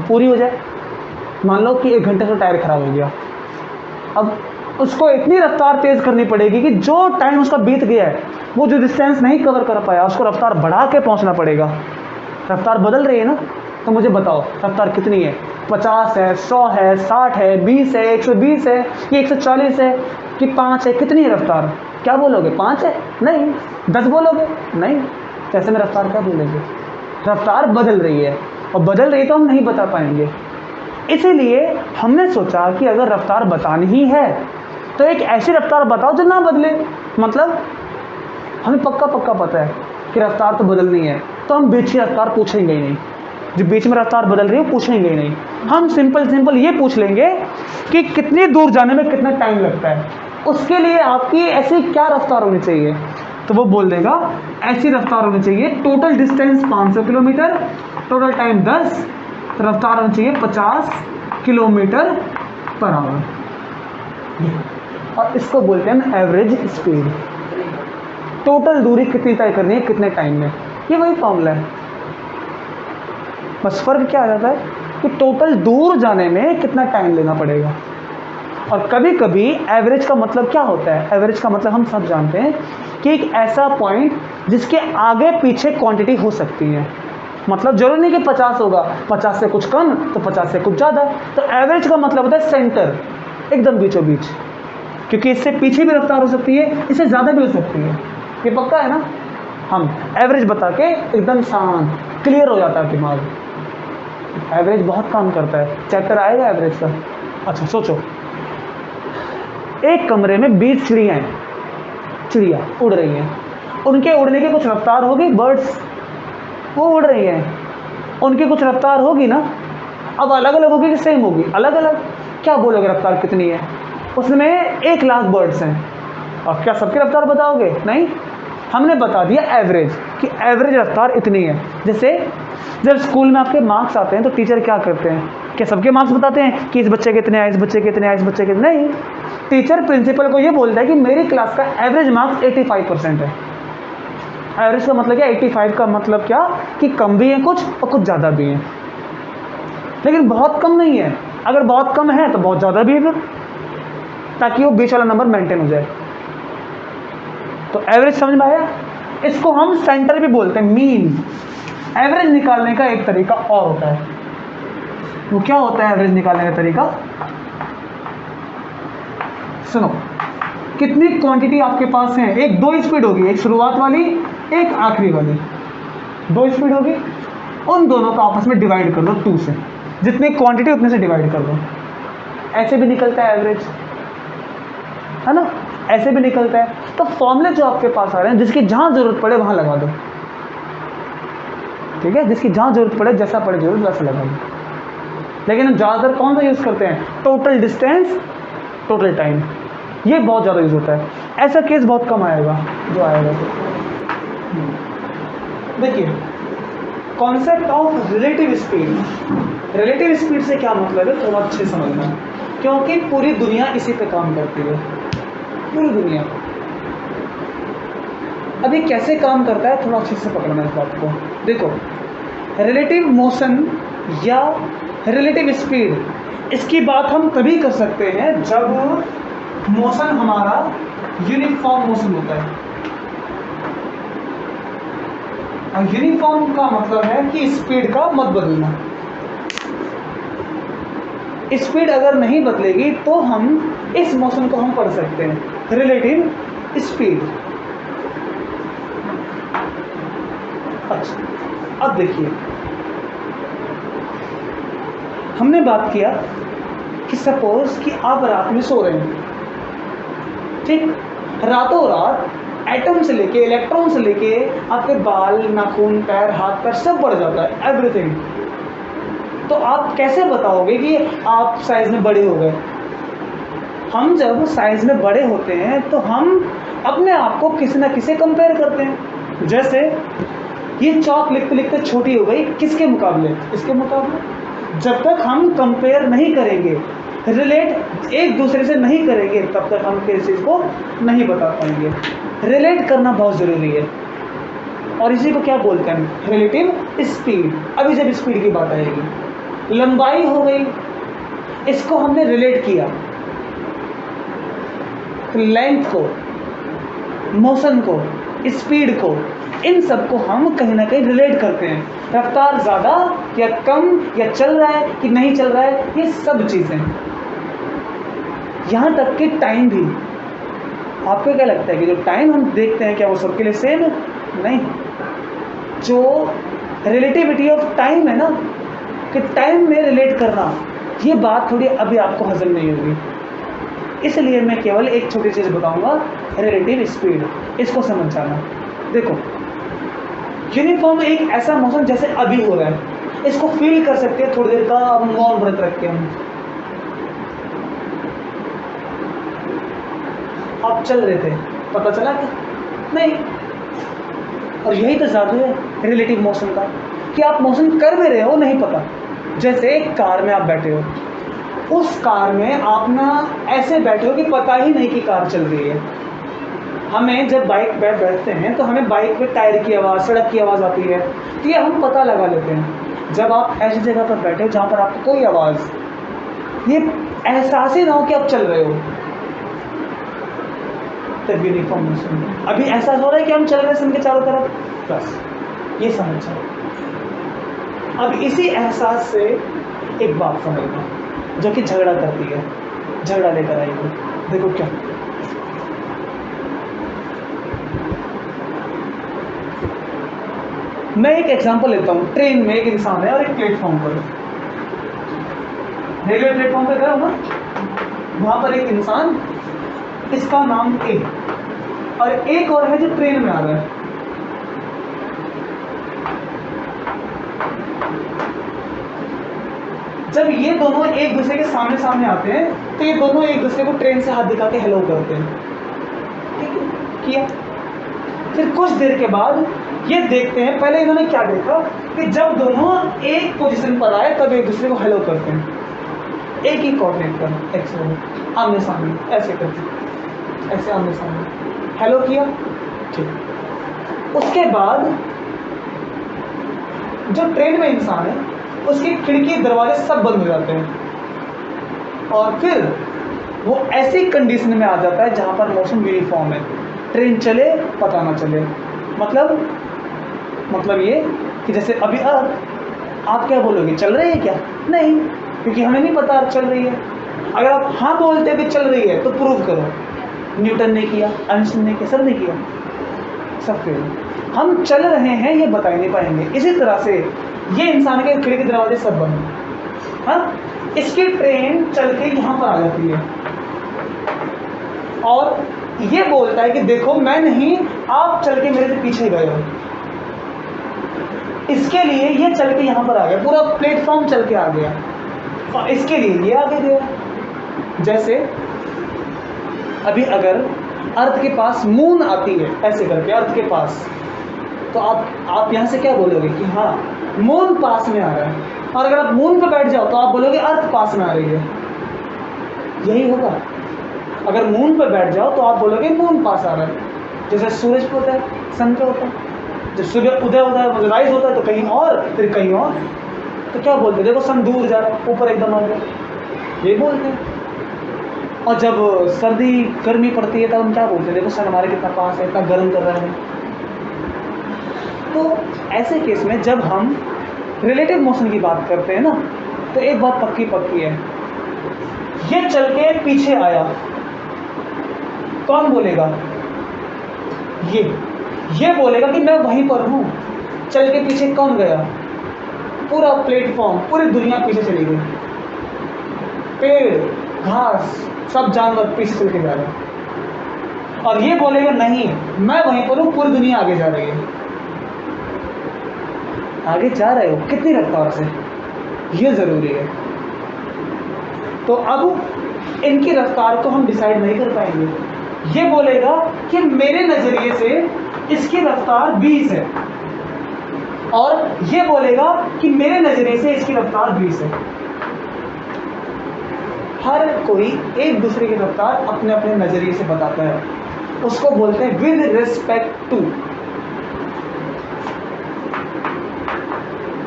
Speaker 1: पूरी हो जाए। मान लो कि 1 घंटे से टायर खराब हो गया, अब उसको इतनी रफ्तार तेज़ करनी पड़ेगी कि जो टाइम उसका बीत गया है, वो जो डिस्टेंस नहीं कवर कर पाया, उसको रफ्तार बढ़ा के पहुंचना पड़ेगा। रफ्तार बदल रही है ना, तो मुझे बताओ रफ्तार कितनी है, 50 है, 100 है, 60 है, 20 है, 120 है, कि 140 है, कि 5 है? कितनी है रफ्तार? क्या बोलोगे, 5 है? नहीं। 10 बोलोगे? नहीं। तो ऐसे में रफ्तार क्या बोलेंगे? रफ्तार बदल रही है, और बदल रही तो हम नहीं बता पाएंगे। इसीलिए हमने सोचा कि अगर रफ्तार बतानी ही है तो एक ऐसी रफ्तार बताओ जो ना बदले। मतलब हमें पक्का पता है कि रफ्तार तो बदलनी है, तो हम बीच की रफ्तार पूछेंगे ही नहीं, जो बीच में रफ्तार बदल रही है पूछेंगे ही नहीं। हम सिंपल ये पूछ लेंगे कि कितनी दूर जाने में कितना टाइम लगता है, उसके लिए आपकी ऐसी क्या रफ्तार होनी चाहिए। तो वो बोल देगा ऐसी रफ्तार होनी चाहिए, total distance 500 kilometre, total time 10, रफ्तार होनी चाहिए 50 किलोमीटर पर आवर, और इसको बोलते हैं एवरेज स्पीड। टोटल दूरी कितनी तय करनी है कितने टाइम में, ये वही फॉर्मूला है। बस फर्क क्या आ जाता है कि टोटल दूर जाने में कितना टाइम लेना पड़ेगा। और कभी कभी एवरेज का मतलब क्या होता है, एवरेज का मतलब हम सब जानते हैं कि एक ऐसा पॉइंट जिसके आगे पीछे क्वांटिटी हो सकती है। मतलब जरूरी नहीं कि 50 होगा, 50 से कुछ कम तो 50 से कुछ ज़्यादा। तो एवरेज का मतलब होता है सेंटर, एकदम बीचों बीच, क्योंकि इससे पीछे भी रफ्तार हो सकती है, इससे ज़्यादा भी हो सकती है। ये पक्का है ना। हम एवरेज बता के एकदम शांत क्लियर हो जाता है दिमाग। एवरेज बहुत काम करता है, चैप्टर आएगा एवरेज का। अच्छा सोचो, एक कमरे में 20 चिड़िया हैं, चिड़िया उड़ रही हैं, उनके उड़ने की कुछ रफ्तार होगी, बर्ड्स वो उड़ रही हैं, उनकी कुछ रफ्तार होगी ना। अब अलग अलग होगी कि सेम होगी? अलग अलग। क्या बोलोगे रफ्तार कितनी है? उसमें 1,00,000 बर्ड्स हैं, अब क्या सबकी रफ्तार बताओगे? नहीं, हमने बता दिया एवरेज, कि एवरेज रफ्तार इतनी है। जैसे जब स्कूल में आपके मार्क्स आते हैं तो टीचर क्या करते हैं? क्या सबके मार्क्स बताते हैं कि इस बच्चे के इतने आए, इस बच्चे के इतने आए, इस बच्चे के? नहीं, टीचर प्रिंसिपल को ये बोलता है कि मेरी क्लास का एवरेज मार्क्स 85% है। एवरेज का मतलब क्या? 85 का मतलब क्या कि कम भी है कुछ और कुछ ज़्यादा भी है, लेकिन बहुत कम नहीं है। अगर बहुत कम है तो बहुत ज़्यादा भी है फिर, ताकि वो बीच वाला नंबर मेंटेन हो जाए। तो एवरेज समझ में आया? इसको हम सेंटर भी बोलते हैं, मीन। एवरेज निकालने का एक तरीका और होता है, वो क्या होता है एवरेज निकालने का तरीका? सुनो, कितनी क्वांटिटी आपके पास है? एक 2 स्पीड होगी, एक शुरुआत वाली, एक आखिरी वाली। 2 स्पीड होगी, उन दोनों को आपस में डिवाइड कर दो 2 से, जितनी क्वांटिटी उतने से डिवाइड कर दो। ऐसे भी निकलता है एवरेज, है ना? ऐसे भी निकलता है। तो फॉर्मूले जो आपके पास आ रहे हैं, जिसकी जहां जरूरत पड़े वहां लगा दो, ठीक है? जिसकी जहां जरूरत पड़े, जैसा पड़े जरूरत वैसा लगा दो। लेकिन हम ज़्यादातर कौन सा यूज़ करते हैं? टोटल डिस्टेंस, टोटल टाइम, ये बहुत ज़्यादा यूज़ होता है। ऐसा केस बहुत कम आएगा जो आएगा। देखिए, concept of relative speed. Relative speed से क्या मतलब है थोड़ा अच्छे समझना, क्योंकि पूरी दुनिया इसी पे काम करती है, पूरी दुनिया। अब ये कैसे काम करता है थोड़ा अच्छे से पकड़ना इस बात को। देखो, रिलेटिव मोशन या रिलेटिव स्पीड, इसकी बात हम तभी कर सकते हैं जब मोशन हमारा यूनिफॉर्म मोशन होता है। और यूनिफॉर्म का मतलब है कि स्पीड का मत बदलना। स्पीड अगर नहीं बदलेगी तो हम इस मोशन को हम पढ़ सकते हैं रिलेटिव स्पीड। अच्छा, अब देखिए, हमने बात किया कि सपोज कि आप रात में सो रहे हैं, ठीक? रातों रात एटम से लेके, इलेक्ट्रॉन से लेके आपके बाल, नाखून, पैर, हाथ पैर सब बढ़ जाता है, एवरीथिंग। तो आप कैसे बताओगे कि आप साइज में बड़े हो गए? हम जब साइज में बड़े होते हैं तो हम अपने आप को किसी ना किसी कंपेयर करते हैं। जैसे ये चौक लिखते लिखते छोटी हो गई, किसके मुकाबले? इसके मुकाबले। जब तक हम कंपेयर नहीं करेंगे, रिलेट एक दूसरे से नहीं करेंगे, तब तक हम किसी चीज़ को नहीं बता पाएंगे। रिलेट करना बहुत ज़रूरी है, और इसी को क्या बोलते हैं? Relative speed. अभी जब स्पीड की बात आएगी, लंबाई हो गई, इसको हमने रिलेट किया, लेंथ को, मोशन को, स्पीड को, इन सब को हम कहीं ना कहीं रिलेट करते हैं। रफ्तार ज़्यादा या कम, या चल रहा है कि नहीं चल रहा है, ये सब चीज़ें, यहाँ तक कि टाइम भी। आपको क्या लगता है कि जो टाइम हम देखते हैं क्या वो सबके लिए सेम है? नहीं। जो रिलेटिविटी ऑफ टाइम है ना, कि टाइम में रिलेट करना, ये बात थोड़ी अभी आपको हजम नहीं होगी, इसलिए मैं केवल एक छोटी चीज़ बताऊंगा, रिलेटिव स्पीड, इसको समझ जाना। देखो, यूनिफॉर्म एक ऐसा मौसम जैसे अभी हो रहा है, इसको फील कर सकते हैं थोड़ी देर का मौन व्रत रख के। हम आप चल रहे थे, पता चला क्या? नहीं। और यही तो जादू है रिलेटिव मोशन का, कि आप मोशन कर भी रहे हो नहीं पता। जैसे एक कार में आप बैठे हो, उस कार में आप ना ऐसे बैठे हो कि पता ही नहीं कि कार चल रही है। हमें जब बाइक पे बैठते हैं तो हमें बाइक पे टायर की आवाज़, सड़क की आवाज़ आती है, तो ये हम पता लगा लेते हैं। जब आप ऐसी जगह पर बैठे हो जहाँ पर आपको कोई आवाज़, ये एहसास ही ना हो कि आप चल रहे हो, तब यूनिफॉर्म मोशन। अभी एहसास हो रहा है कि हम चल रहे हैं सन के चारों तरफ, बस ये समझ जाओ। अब इसी एहसास से एक बात समझना, जो कि झगड़ा करती है, झगड़ा लेकर आएगी। देखो क्या, मैं एक एग्जांपल लेता हूँ। ट्रेन में एक इंसान है और एक प्लेटफॉर्म पर, रेलवे प्लेटफॉर्म पे गया हो ना, वहाँ पर एक इंसान, इसका नाम ए, और एक और है जो ट्रेन में आ रहा है। जब ये दोनों एक दूसरे के सामने सामने आते हैं तो ये दोनों एक दूसरे को ट्रेन से हाथ दिखा के हेलो करते हैं, ठीक है, किया। फिर कुछ देर के बाद ये देखते हैं, पहले इन्होंने क्या देखा कि जब दोनों एक पोजीशन पर आए तब एक दूसरे को हेलो करते हैं, एक ही कोऑर्डिनेट पर, एक्स वाई, आमने सामने, ऐसे करते, ऐसे आमने सामने हेलो किया, ठीक। उसके बाद जो ट्रेन में इंसान है उसकी खिड़की दरवाजे सब बंद हो जाते हैं और फिर वो ऐसी कंडीशन में आ जाता है जहाँ पर मोशन यूनिफॉर्म है, ट्रेन चले पता ना चले। मतलब ये कि जैसे अभी आप क्या बोलोगे, चल रही है क्या? नहीं, क्योंकि हमें नहीं पता चल रही है। अगर आप हाँ बोलते भी चल रही है तो प्रूव करो, न्यूटन ने किया, आइंस्टाइन ने किया, सब ने किया, सब फेल। हम चल रहे हैं ये बता ही नहीं पाएंगे। इसी तरह से ये इंसान के खिड़की दरवाजे सब बंद, हाँ, इसकी ट्रेन चल के यहाँ पर आ जाती है और ये बोलता है कि देखो मैं नहीं, आप चल के मेरे से पीछे गए हो। इसके लिए ये चल के यहाँ पर आ गया, पूरा प्लेटफॉर्म चल के आ गया और इसके लिए ये आगे गया। जैसे अभी अगर अर्थ के पास मून आती है ऐसे करके अर्थ के पास, तो आप यहाँ से क्या बोलोगे कि हाँ मून पास में आ रहा है, और अगर आप मून पर बैठ जाओ तो आप बोलोगे अर्थ पास में आ रही है। यही होगा, अगर मून पर बैठ जाओ तो आप बोलोगे मून पास आ रहा है। जैसे सूरज पे होता है, सन पे होता है, जब सुबह उदय होता है, राइज होता है तो कहीं और, फिर कहीं और, तो क्या बोलते हैं, देखो सन दूर जा रहा है, ऊपर एकदम आ गया, ये बोलते हैं। और जब सर्दी गर्मी पड़ती है तब हम क्या बोलते हैं, देखो सन हमारे कितना पास है, इतना गर्म कर रहा है। तो ऐसे केस में जब हम रिलेटिव मोशन की बात करते हैं ना, तो एक बात पक्की है, ये चल के पीछे आया, कौन बोलेगा? ये बोलेगा कि मैं वहीं पर हूँ। चल के पीछे कौन गया? पूरा प्लेटफॉर्म, पूरी दुनिया पीछे चली गई, पेड़ घास सब जानवर पीछे चल के जा रहे हैं, और ये बोलेगा नहीं मैं वहीं पर हूँ, पूरी दुनिया आगे जा रही है। आगे जा रहे हो कितनी रफ्तार से, ये जरूरी है। तो अब इनकी रफ्तार को हम डिसाइड नहीं कर पाएंगे। ये बोलेगा कि मेरे नजरिए से इसकी रफ्तार 20 है, और ये बोलेगा कि मेरे नजरिए से इसकी रफ्तार 20 है। हर कोई एक दूसरे की रफ्तार अपने अपने नजरिए से बताता है, उसको बोलते हैं with respect to.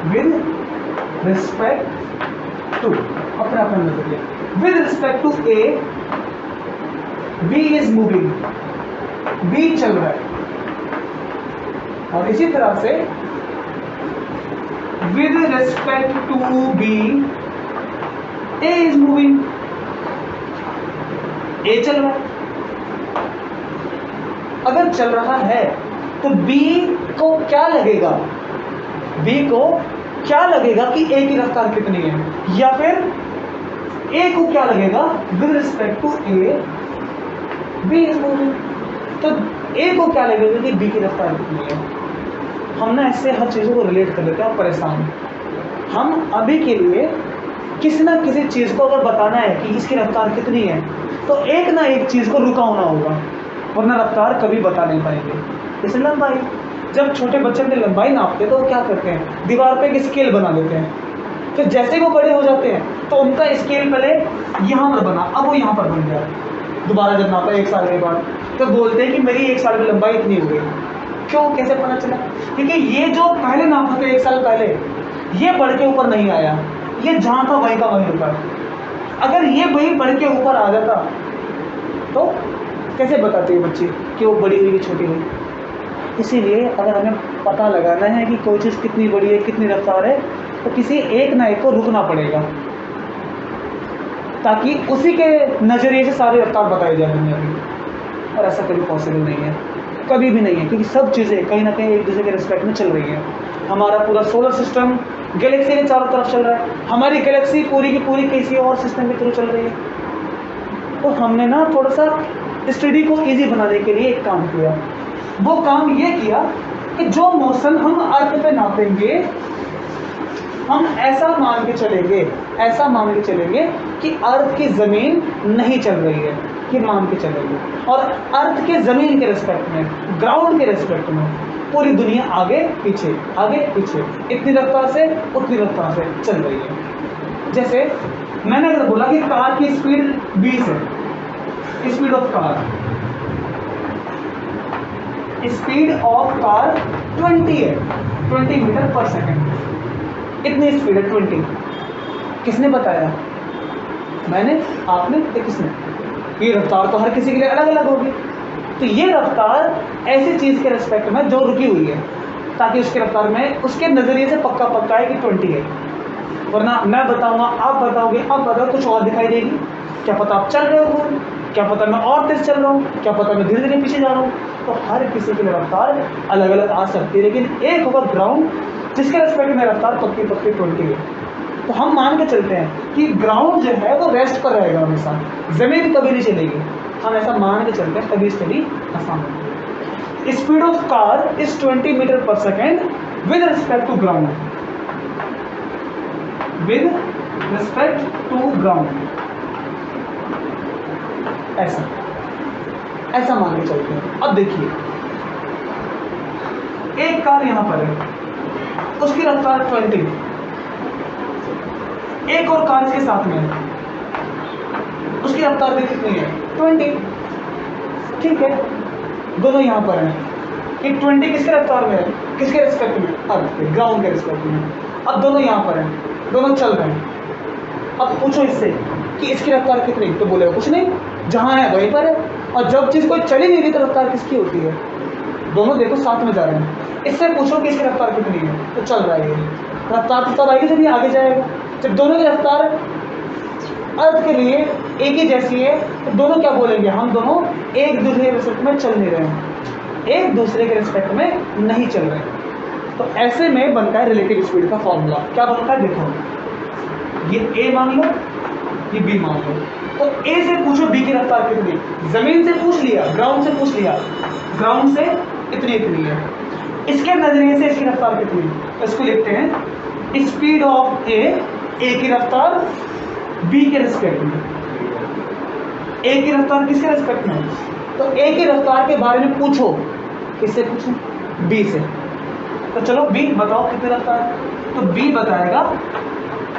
Speaker 1: With respect to, अपना अपना नजरिया। With respect to A, B is moving, B चल रहा है, और इसी तरह से with respect to B, A is moving, A चल रहा है। अगर चल रहा है तो बी को क्या लगेगा? बी को क्या लगेगा कि ए की रफ्तार कितनी है, या फिर ए को क्या लगेगा with respect to A, B is moving, तो ए को क्या लगेगा कि बी की रफ्तार कितनी है। हम ना इससे हर चीज़ों को रिलेट कर लेते हैं और परेशान। हम अभी के लिए किसी ना किसी चीज़ को अगर बताना है कि इसकी रफ्तार कितनी है, तो एक ना एक चीज़ को रुका होना होगा, वरना रफ्तार कभी बता नहीं पाएंगे। जैसे लंबाई, जब छोटे बच्चे अपनी लंबाई नापते तो क्या करते हैं, दीवार पे एक स्केल बना लेते हैं, फिर जैसे वो बड़े हो जाते हैं तो उनका स्केल पहले यहाँ पर बना, अब वो यहाँ पर बन गया। दोबारा जब नापा 1 साल के बाद तो बोलते हैं कि मेरी 1 साल की लंबाई इतनी हो गई। क्यों, कैसे पता चला? क्योंकि ये जो पहले नापा था 1 साल पहले, ये बढ़ के ऊपर नहीं आया, ये जहाँ था वहीं का वहीं रुका। अगर ये वहीं बढ़ के ऊपर आ जाता तो कैसे बताते हैं बच्चे कि वो बड़ी हुई कि छोटी हुई? इसीलिए अगर हमें पता लगाना है कि कोई चीज़ कितनी बड़ी है, कितनी रफ्तार है, तो किसी एक ना एक को रुकना पड़ेगा, ताकि उसी के नज़रिए से सारी रफ्तार बताई जाए दुनिया की। और ऐसा कभी पॉसिबल नहीं है, कभी भी नहीं है, क्योंकि सब चीज़ें कहीं ना कहीं एक दूसरे के रिस्पेक्ट में चल रही है। हमारा पूरा सोलर सिस्टम गैलेक्सी के चारों तरफ चल रहा है, हमारी गैलेक्सी पूरी की पूरी किसी और सिस्टम के थ्रू चल रही है। तो हमने ना थोड़ा सा स्टडी को ईजी बनाने के लिए एक काम किया। वो काम ये किया कि जो मोशन हम अर्थ पे नापेंगे हम ऐसा मान के चलेंगे कि अर्थ की ज़मीन नहीं चल रही है, कि मान के चलेंगे, और अर्थ के ज़मीन के रिस्पेक्ट में, ग्राउंड के रिस्पेक्ट में पूरी दुनिया आगे पीछे इतनी रफ्तार से उतनी रफ्तार से चल रही है। जैसे मैंने अगर बोला कि कार की स्पीड 20 है, स्पीड ऑफ कार 20 है, 20 मीटर पर सेकेंड, इतनी स्पीड है 20। किसने बताया? मैंने, आपने या किसने? ये रफ्तार तो हर किसी के लिए अलग अलग होगी। तो ये रफ्तार ऐसी चीज़ के रिस्पेक्ट में जो रुकी हुई है, ताकि उसके रफ्तार में उसके नज़रिए से पक्का है कि 20 है, वरना मैं बताऊंगा, आप बताओगे, आप बताओ कुछ और दिखाई देगी। क्या पता आप चल रहे हो, क्या पता मैं और तेज चल रहा हूँ, क्या पता मैं धीरे धीरे पीछे जा रहा हूँ। तो हर किसी की रफ्तार अलग अलग आ सकती है, लेकिन एक होगा ग्राउंड जिसके रिस्पेक्ट में रफ्तार पक्की 20 है। तो हम मान के चलते हैं कि ग्राउंड जो है वो रेस्ट पर रहेगा हमेशा, ज़मीन कभी नहीं चलेगी। हम ऐसा मान के चलते हैं, तभी स्टडी आसान होगी। Speed of car is 20 meter per second with respect to ground, ऐसा मान के चलते हैं। अब देखिए, एक कार यहां पर है, उसकी रफ्तार 20, एक और कार इसके साथ में है, उसकी रफ्तार भी कितनी है? 20। ठीक है, दोनों यहां पर हैं। कि 20 किसके रफ्तार में है? किसके रिस्पेक्ट में? अर्थ के, ग्राउंड के रिस्पेक्ट में। अब दोनों यहां पर हैं, दोनों चल रहे हैं। अब पूछो इससे कि इसकी रफ्तार कितनी, तो बोलेगा कुछ नहीं, जहां है वहीं पर है। और जब चीज़ कोई चली नहीं रही तो रफ्तार किसकी होती है? दोनों देखो साथ में जा रहे हैं। इससे पूछो कि इसकी रफ्तार कितनी है, तो चल रहा है ये। रफ्तार तो तब आएगी जब ये आगे जाएगा। जब दोनों की रफ्तार अर्थ के लिए एक ही जैसी है, तो दोनों क्या बोलेंगे? हम दोनों एक दूसरे के रिस्पेक्ट में चल नहीं रहे हैं, एक दूसरे के रिस्पेक्ट में नहीं चल रहे हैं। तो ऐसे में बनता है रिलेटिव स्पीड का फॉर्मूला। क्या बनता है? देखो, ये ए मान लो, ये बी मान लो। तो ए से पूछो बी की रफ्तार कितनी, जमीन से पूछ लिया, ग्राउंड से पूछ लिया, ग्राउंड से इतनी है। इसके नजरिए से इसकी रफ्तार कितनी, तो इसको लिखते हैं स्पीड ऑफ ए की रफ्तार बी के रिस्पेक्ट में। ए की रफ्तार किसके रिस्पेक्ट में? तो ए की रफ्तार के बारे में पूछो, किससे पूछो? बी से। तो चलो बी बताओ कितनी रफ्तार है, तो बी बताएगा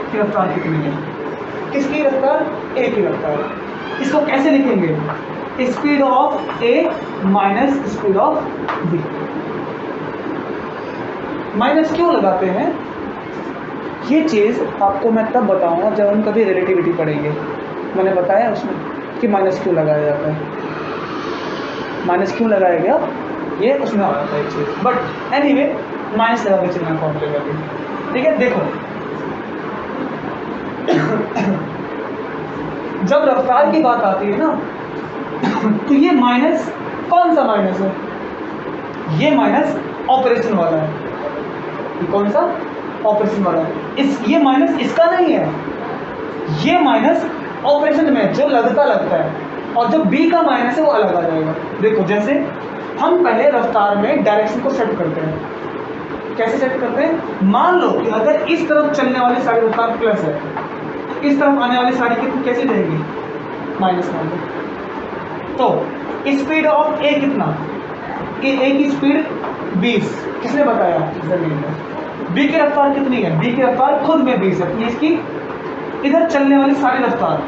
Speaker 1: कि रफ्तार कितनी है। किसकी रफ्तार? ए की रफ्तार। इसको कैसे लिखेंगे? Speed of A minus speed of B. Minus क्यों लगाते हैं? ये चीज़ आपको मैं तब बताऊंगा जब हम कभी रिलेटिविटी पढ़ेंगे। मैंने बताया उसमें कि माइनस क्यों लगाया जाता है, माइनस क्यों लगाया गया, ये उसमें आ जाता है चीज़। बट एनीवे, माइनस लगा के चलना फॉर्मूले का भी। ठीक है, देखो जब रफ्तार की बात आती है ना, तो ये माइनस कौन सा माइनस है? ये माइनस ऑपरेशन वाला है। ये कौन सा? ऑपरेशन वाला है। ये माइनस इसका नहीं है, ये माइनस ऑपरेशन में जो लगता है, और जो बी का माइनस है वो अलग आ जाएगा। देखो, जैसे हम पहले रफ्तार में डायरेक्शन को सेट करते हैं। कैसे सेट करते हैं? मान लो कि अगर इस तरफ चलने वाली सारी रफ्तार प्लस है, तो इस तरफ आने वाली सारी कितनी कैसी रहेगी? माइनस मान लो। तो स्पीड ऑफ ए कितना? कि ए की स्पीड 20, किसने बताया? जमीन में। बी की रफ्तार कितनी है? बी की रफ्तार खुद में 20 है। इसकी इधर चलने वाली सारी रफ्तार,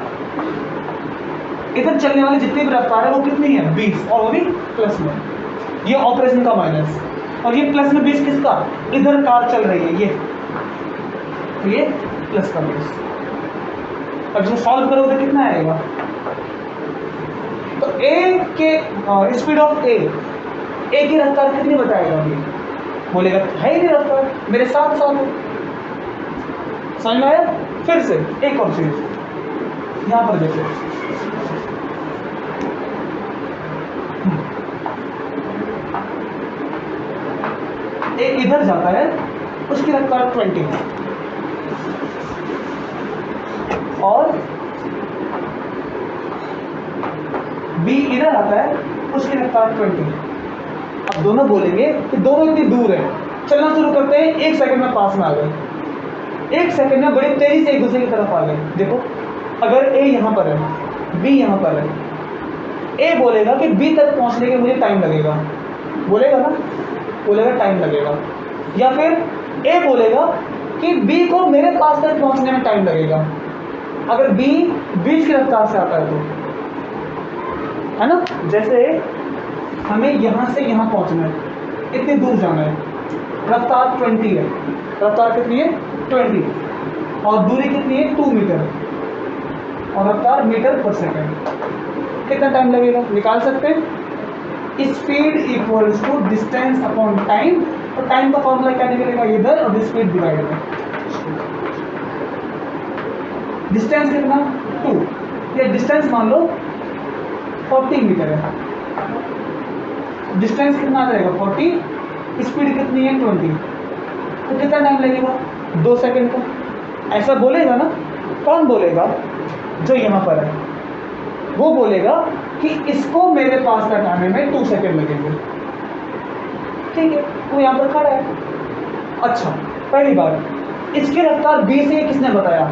Speaker 1: इधर चलने वाली जितनी भी रफ्तार है वो कितनी है? 20, और वो भी प्लस में। ये ऑपरेशन का माइनस, और ये प्लस में 20 किसका? इधर कार चल रही है, ये प्लस का 20। अब इसको सॉल्व करोगे तो कितना आएगा? तो ए के स्पीड ऑफ ए की रफ्तार कितनी बताएगा? अभी बोलेगा है ही नहीं रफ्तार, मेरे साथ साथ है। समझ में आया? फिर से एक और चीज यहां पर देखो, ए इधर जाता है, उसकी रफ्तार 20 है, और बी इधर आता है, उसकी रफ्तार 20। अब दोनों बोलेंगे कि दोनों इतनी दूर है, चलना शुरू करते हैं, 1 सेकंड में पास में आ गए। 1 सेकंड में बड़ी तेजी से एक दूसरे की तरफ आ गए। देखो अगर ए यहाँ पर है, बी यहाँ पर है, ए बोलेगा कि बी तक पहुँचने के मुझे टाइम लगेगा, बोलेगा ना, बोलेगा टाइम लगेगा। या फिर ए बोलेगा कि बी को मेरे पास तक पहुँचने में टाइम लगेगा, अगर बी 20 की रफ्तार से आता है तो, है ना। जैसे हमें यहाँ से यहाँ पहुँचना है, इतनी दूर जाना है, रफ्तार 20 है, रफ्तार कितनी है 20, और दूरी कितनी है 2 मीटर, और रफ्तार मीटर पर सेकंड, कितना टाइम लगेगा निकाल सकते हैं। Speed equals to distance upon time, और टाइम का फॉर्मूला क्या निकलेगा, इधर और स्पीड डिवाइड में। डिस्टेंस कितना 2, ये डिस्टेंस मान लो 40 मीटर है, डिस्टेंस कितना आ जाएगा 40, स्पीड कितनी है 20, तो कितना टाइम लगेगा 2 सेकंड का। ऐसा बोलेगा ना, कौन बोलेगा, जो यहाँ पर है वो बोलेगा कि इसको मेरे पास तक आने में 2 सेकंड लगेंगे, ठीक है, वो यहाँ पर खड़ा है। अच्छा पहली बात, इसकी रफ्तार 20 है, किसने बताया,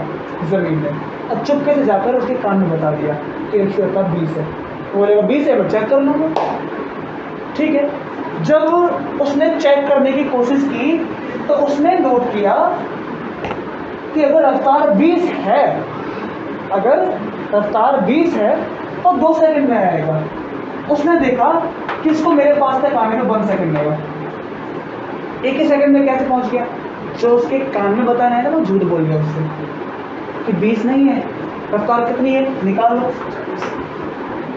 Speaker 1: जमीन ने, और चुपके से जाकर उसके कान में बता दिया कि इसकी रफ्तार 20 है, वो बोलेगा 20 है, मैं चेक कर लूँगा, ठीक है। जब उसने चेक करने की कोशिश की तो उसने नोट किया कि अगर रफ्तार 20 है, अगर रफ्तार 20 है तो 2 सेकंड में आएगा। उसने देखा कि इसको मेरे पास तक आने में 1 सेकंड लगेगा, एक ही सेकंड में कैसे पहुंच गया, जो उसके कान में बताना है ना वो झूठ बोल गया उससे कि 20 नहीं है, रफ्तार कितनी है निकाल लो,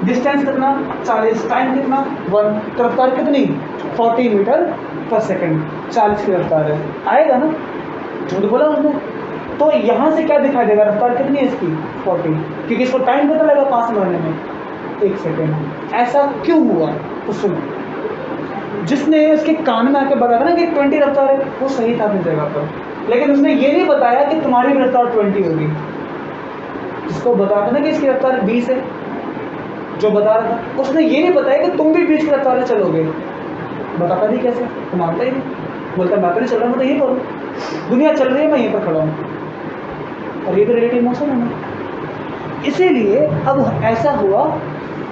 Speaker 1: डिस्टेंस कितना 40, टाइम कितना 1, तो रफ्तार कितनी 40 मीटर पर सेकंड, 40 की रफ्तार है, आएगा ना, झूठ बोला उसने। तो यहाँ से क्या दिखाई देगा, रफ्तार कितनी है इसकी 40, क्योंकि इसको टाइम कितना लगेगा पास में आने में 1 सेकंड। ऐसा क्यों हुआ, तो सुनो, जिसने उसके कान में आके बताया ना कि 20 रफ्तार है, वो सही था अपनी जगह पर, लेकिन उसने ये नहीं बताया कि तुम्हारी भी रफ्तार 20 होगी। जिसको बताया था ना कि इसकी रफ्तार 20 है, जो बता रहा था उसने ये नहीं बताया कि तुम भी 20 की रफ्तार से चलोगे। बताता नहीं कैसे, तो मानता ही नहीं, बोलता मैं तो नहीं चल रहा, मैं तो यही करूँ, दुनिया चल रही है, मैं यहीं पर खड़ा हूँ, और ये तो रिलेटिव मोशन है ना। इसीलिए अब ऐसा हुआ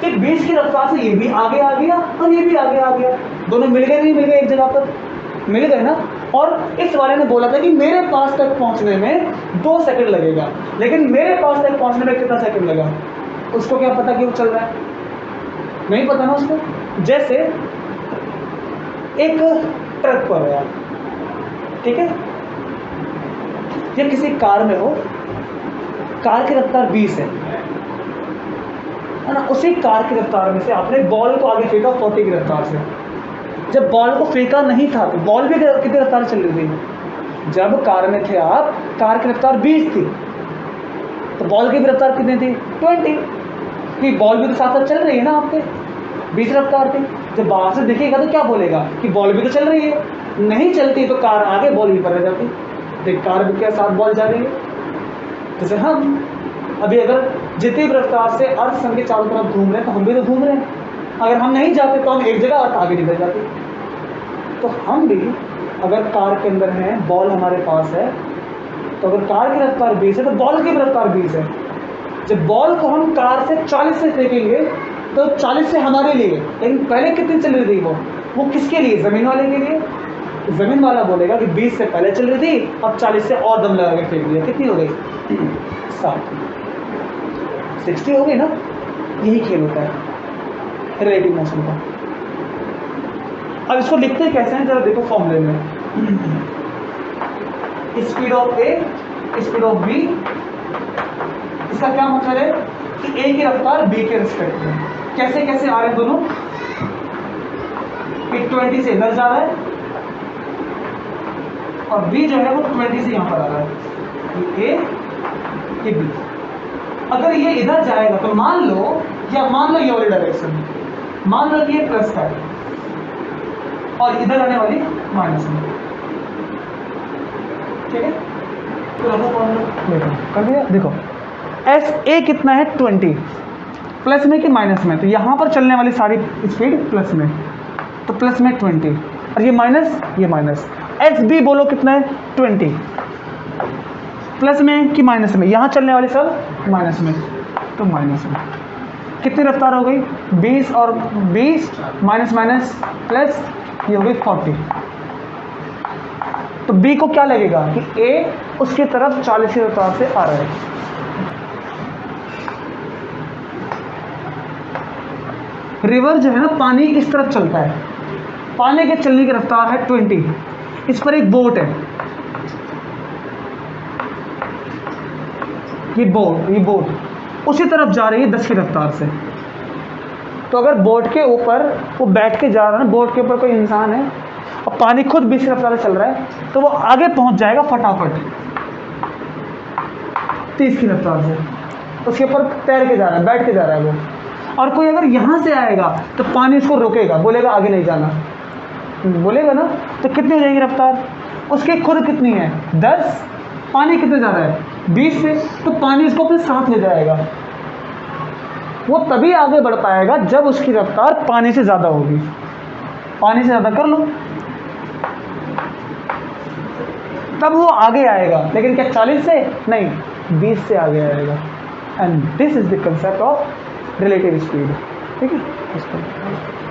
Speaker 1: कि 20 की रफ्तार से ये भी आगे आ गया और ये भी आगे आ गया, दोनों मिल गए, नहीं मिल गए, एक जगह पर मिल गए ना। और इस वाले ने बोला था कि मेरे पास तक पहुंचने में 2 सेकंड लगेगा, लेकिन मेरे पास तक पहुंचने में कितना सेकंड लगा, उसको क्या पता कि वो चल रहा है, नहीं पता ना उसको। जैसे एक ट्रक पर है, ठीक है, या किसी कार में हो, कार की रफ्तार 20 है ना, उसी कार की रफ्तार में से आपने बॉल को आगे फेंका 40 की रफ्तार से। जब बॉल को फेंका नहीं था तो बॉल भी कितनी रफ्तार चल रही थी, जब कार में थे आप, कार की रफ्तार 20 थी, तो बॉल की भी रफ्तार कितनी थी 20, कि बॉल भी तो साथ साथ चल रही है ना आपके, 20 रफ्तार थी। जब बाहर से दिखेगा तो क्या बोलेगा कि बॉल भी तो चल रही है, नहीं चलती तो कार आगे बॉल भी पर रह जाती, तो कार भी के साथ बॉल जा रही है। जैसे हम अभी अगर जितनी रफ्तार से अर्थ सन के चारों तरफ घूम रहे हैं तो हम भी तो घूम रहे हैं, अगर हम नहीं जाते तो हम एक जगह अर्थ आगे निकल जाते। तो हम भी अगर कार के अंदर हैं, बॉल हमारे पास है, तो अगर कार की रफ्तार 20 है तो बॉल की भी रफ्तार 20 है। जब बॉल को हम कार से 40 से फेंकेंगे तो 40 से हमारे लिए, लेकिन पहले कितनी चल रही थी वो किसके लिए, ज़मीन वाले के लिए। ज़मीन वाला बोलेगा कि 20 से पहले चल रही थी, अब 40 से और दम लगा के फेंक दिया, कितनी हो गई 60 हो गई ना। यही खेल होता है रिलेटिव मोशन का। अब इसको लिखते कैसे हैं जरा देखो फॉर्मूले में, speed of A speed of B, इसका क्या मतलब है कि ए की रफ्तार बी के रिस्पेक्ट में कैसे कैसे आ रहे हैं दोनों, कि 20 से इधर जा रहा है और बी जो है वो 20 से यहाँ पर आ रहा है, ए ये बी। अगर ये इधर जाएगा तो मान लो ये वाली डायरेक्शन, मान लो कि ये प्लस का है और इधर आने वाली माइनस में, ठीक है। तो कर दिया, देखो एस ए कितना है 20, प्लस में कि माइनस में, तो यहाँ पर चलने वाली सारी स्पीड प्लस में, तो प्लस में 20, और ये माइनस एस बी बोलो कितना है 20, प्लस में कि माइनस में? यहाँ चलने वाले सब माइनस में, तो माइनस में। कितनी रफ्तार हो गई? 20 और 20 माइनस माइनस प्लस, ये हो गई 40। तो बी को क्या लगेगा कि ए उसकी तरफ 40 की रफ्तार से आ रहा है। रिवर जो है ना, पानी इस तरफ चलता है, पानी के चलने की रफ्तार है 20। इस पर एक बोट है, ये बोट उसी तरफ जा रही है 10 की रफ्तार से। तो अगर बोट के ऊपर वो बैठ के जा रहा है ना, बोट के ऊपर कोई इंसान है और पानी खुद 20 की रफ्तार से चल रहा है, तो वो आगे पहुंच जाएगा फटाफट 30 की रफ्तार से। उसके ऊपर तैर के जा रहा है, बैठ के जा रहा है वो। और कोई अगर यहाँ से आएगा तो पानी उसको रोकेगा, बोलेगा आगे नहीं जाना, बोलेगा ना। तो कितनी हो जाएगी रफ्तार उसकी? खुद कितनी है? 10। पानी कितने जा रहा है? 20 से। तो पानी उसको अपने साथ ले जाएगा। वो तभी आगे बढ़ पाएगा जब उसकी रफ्तार पानी से ज़्यादा होगी। पानी से ज़्यादा कर लो, तब वो आगे आएगा। लेकिन क्या 40 से? नहीं, 20 से आगे आएगा। And this is the concept of relative speed. ठीक है।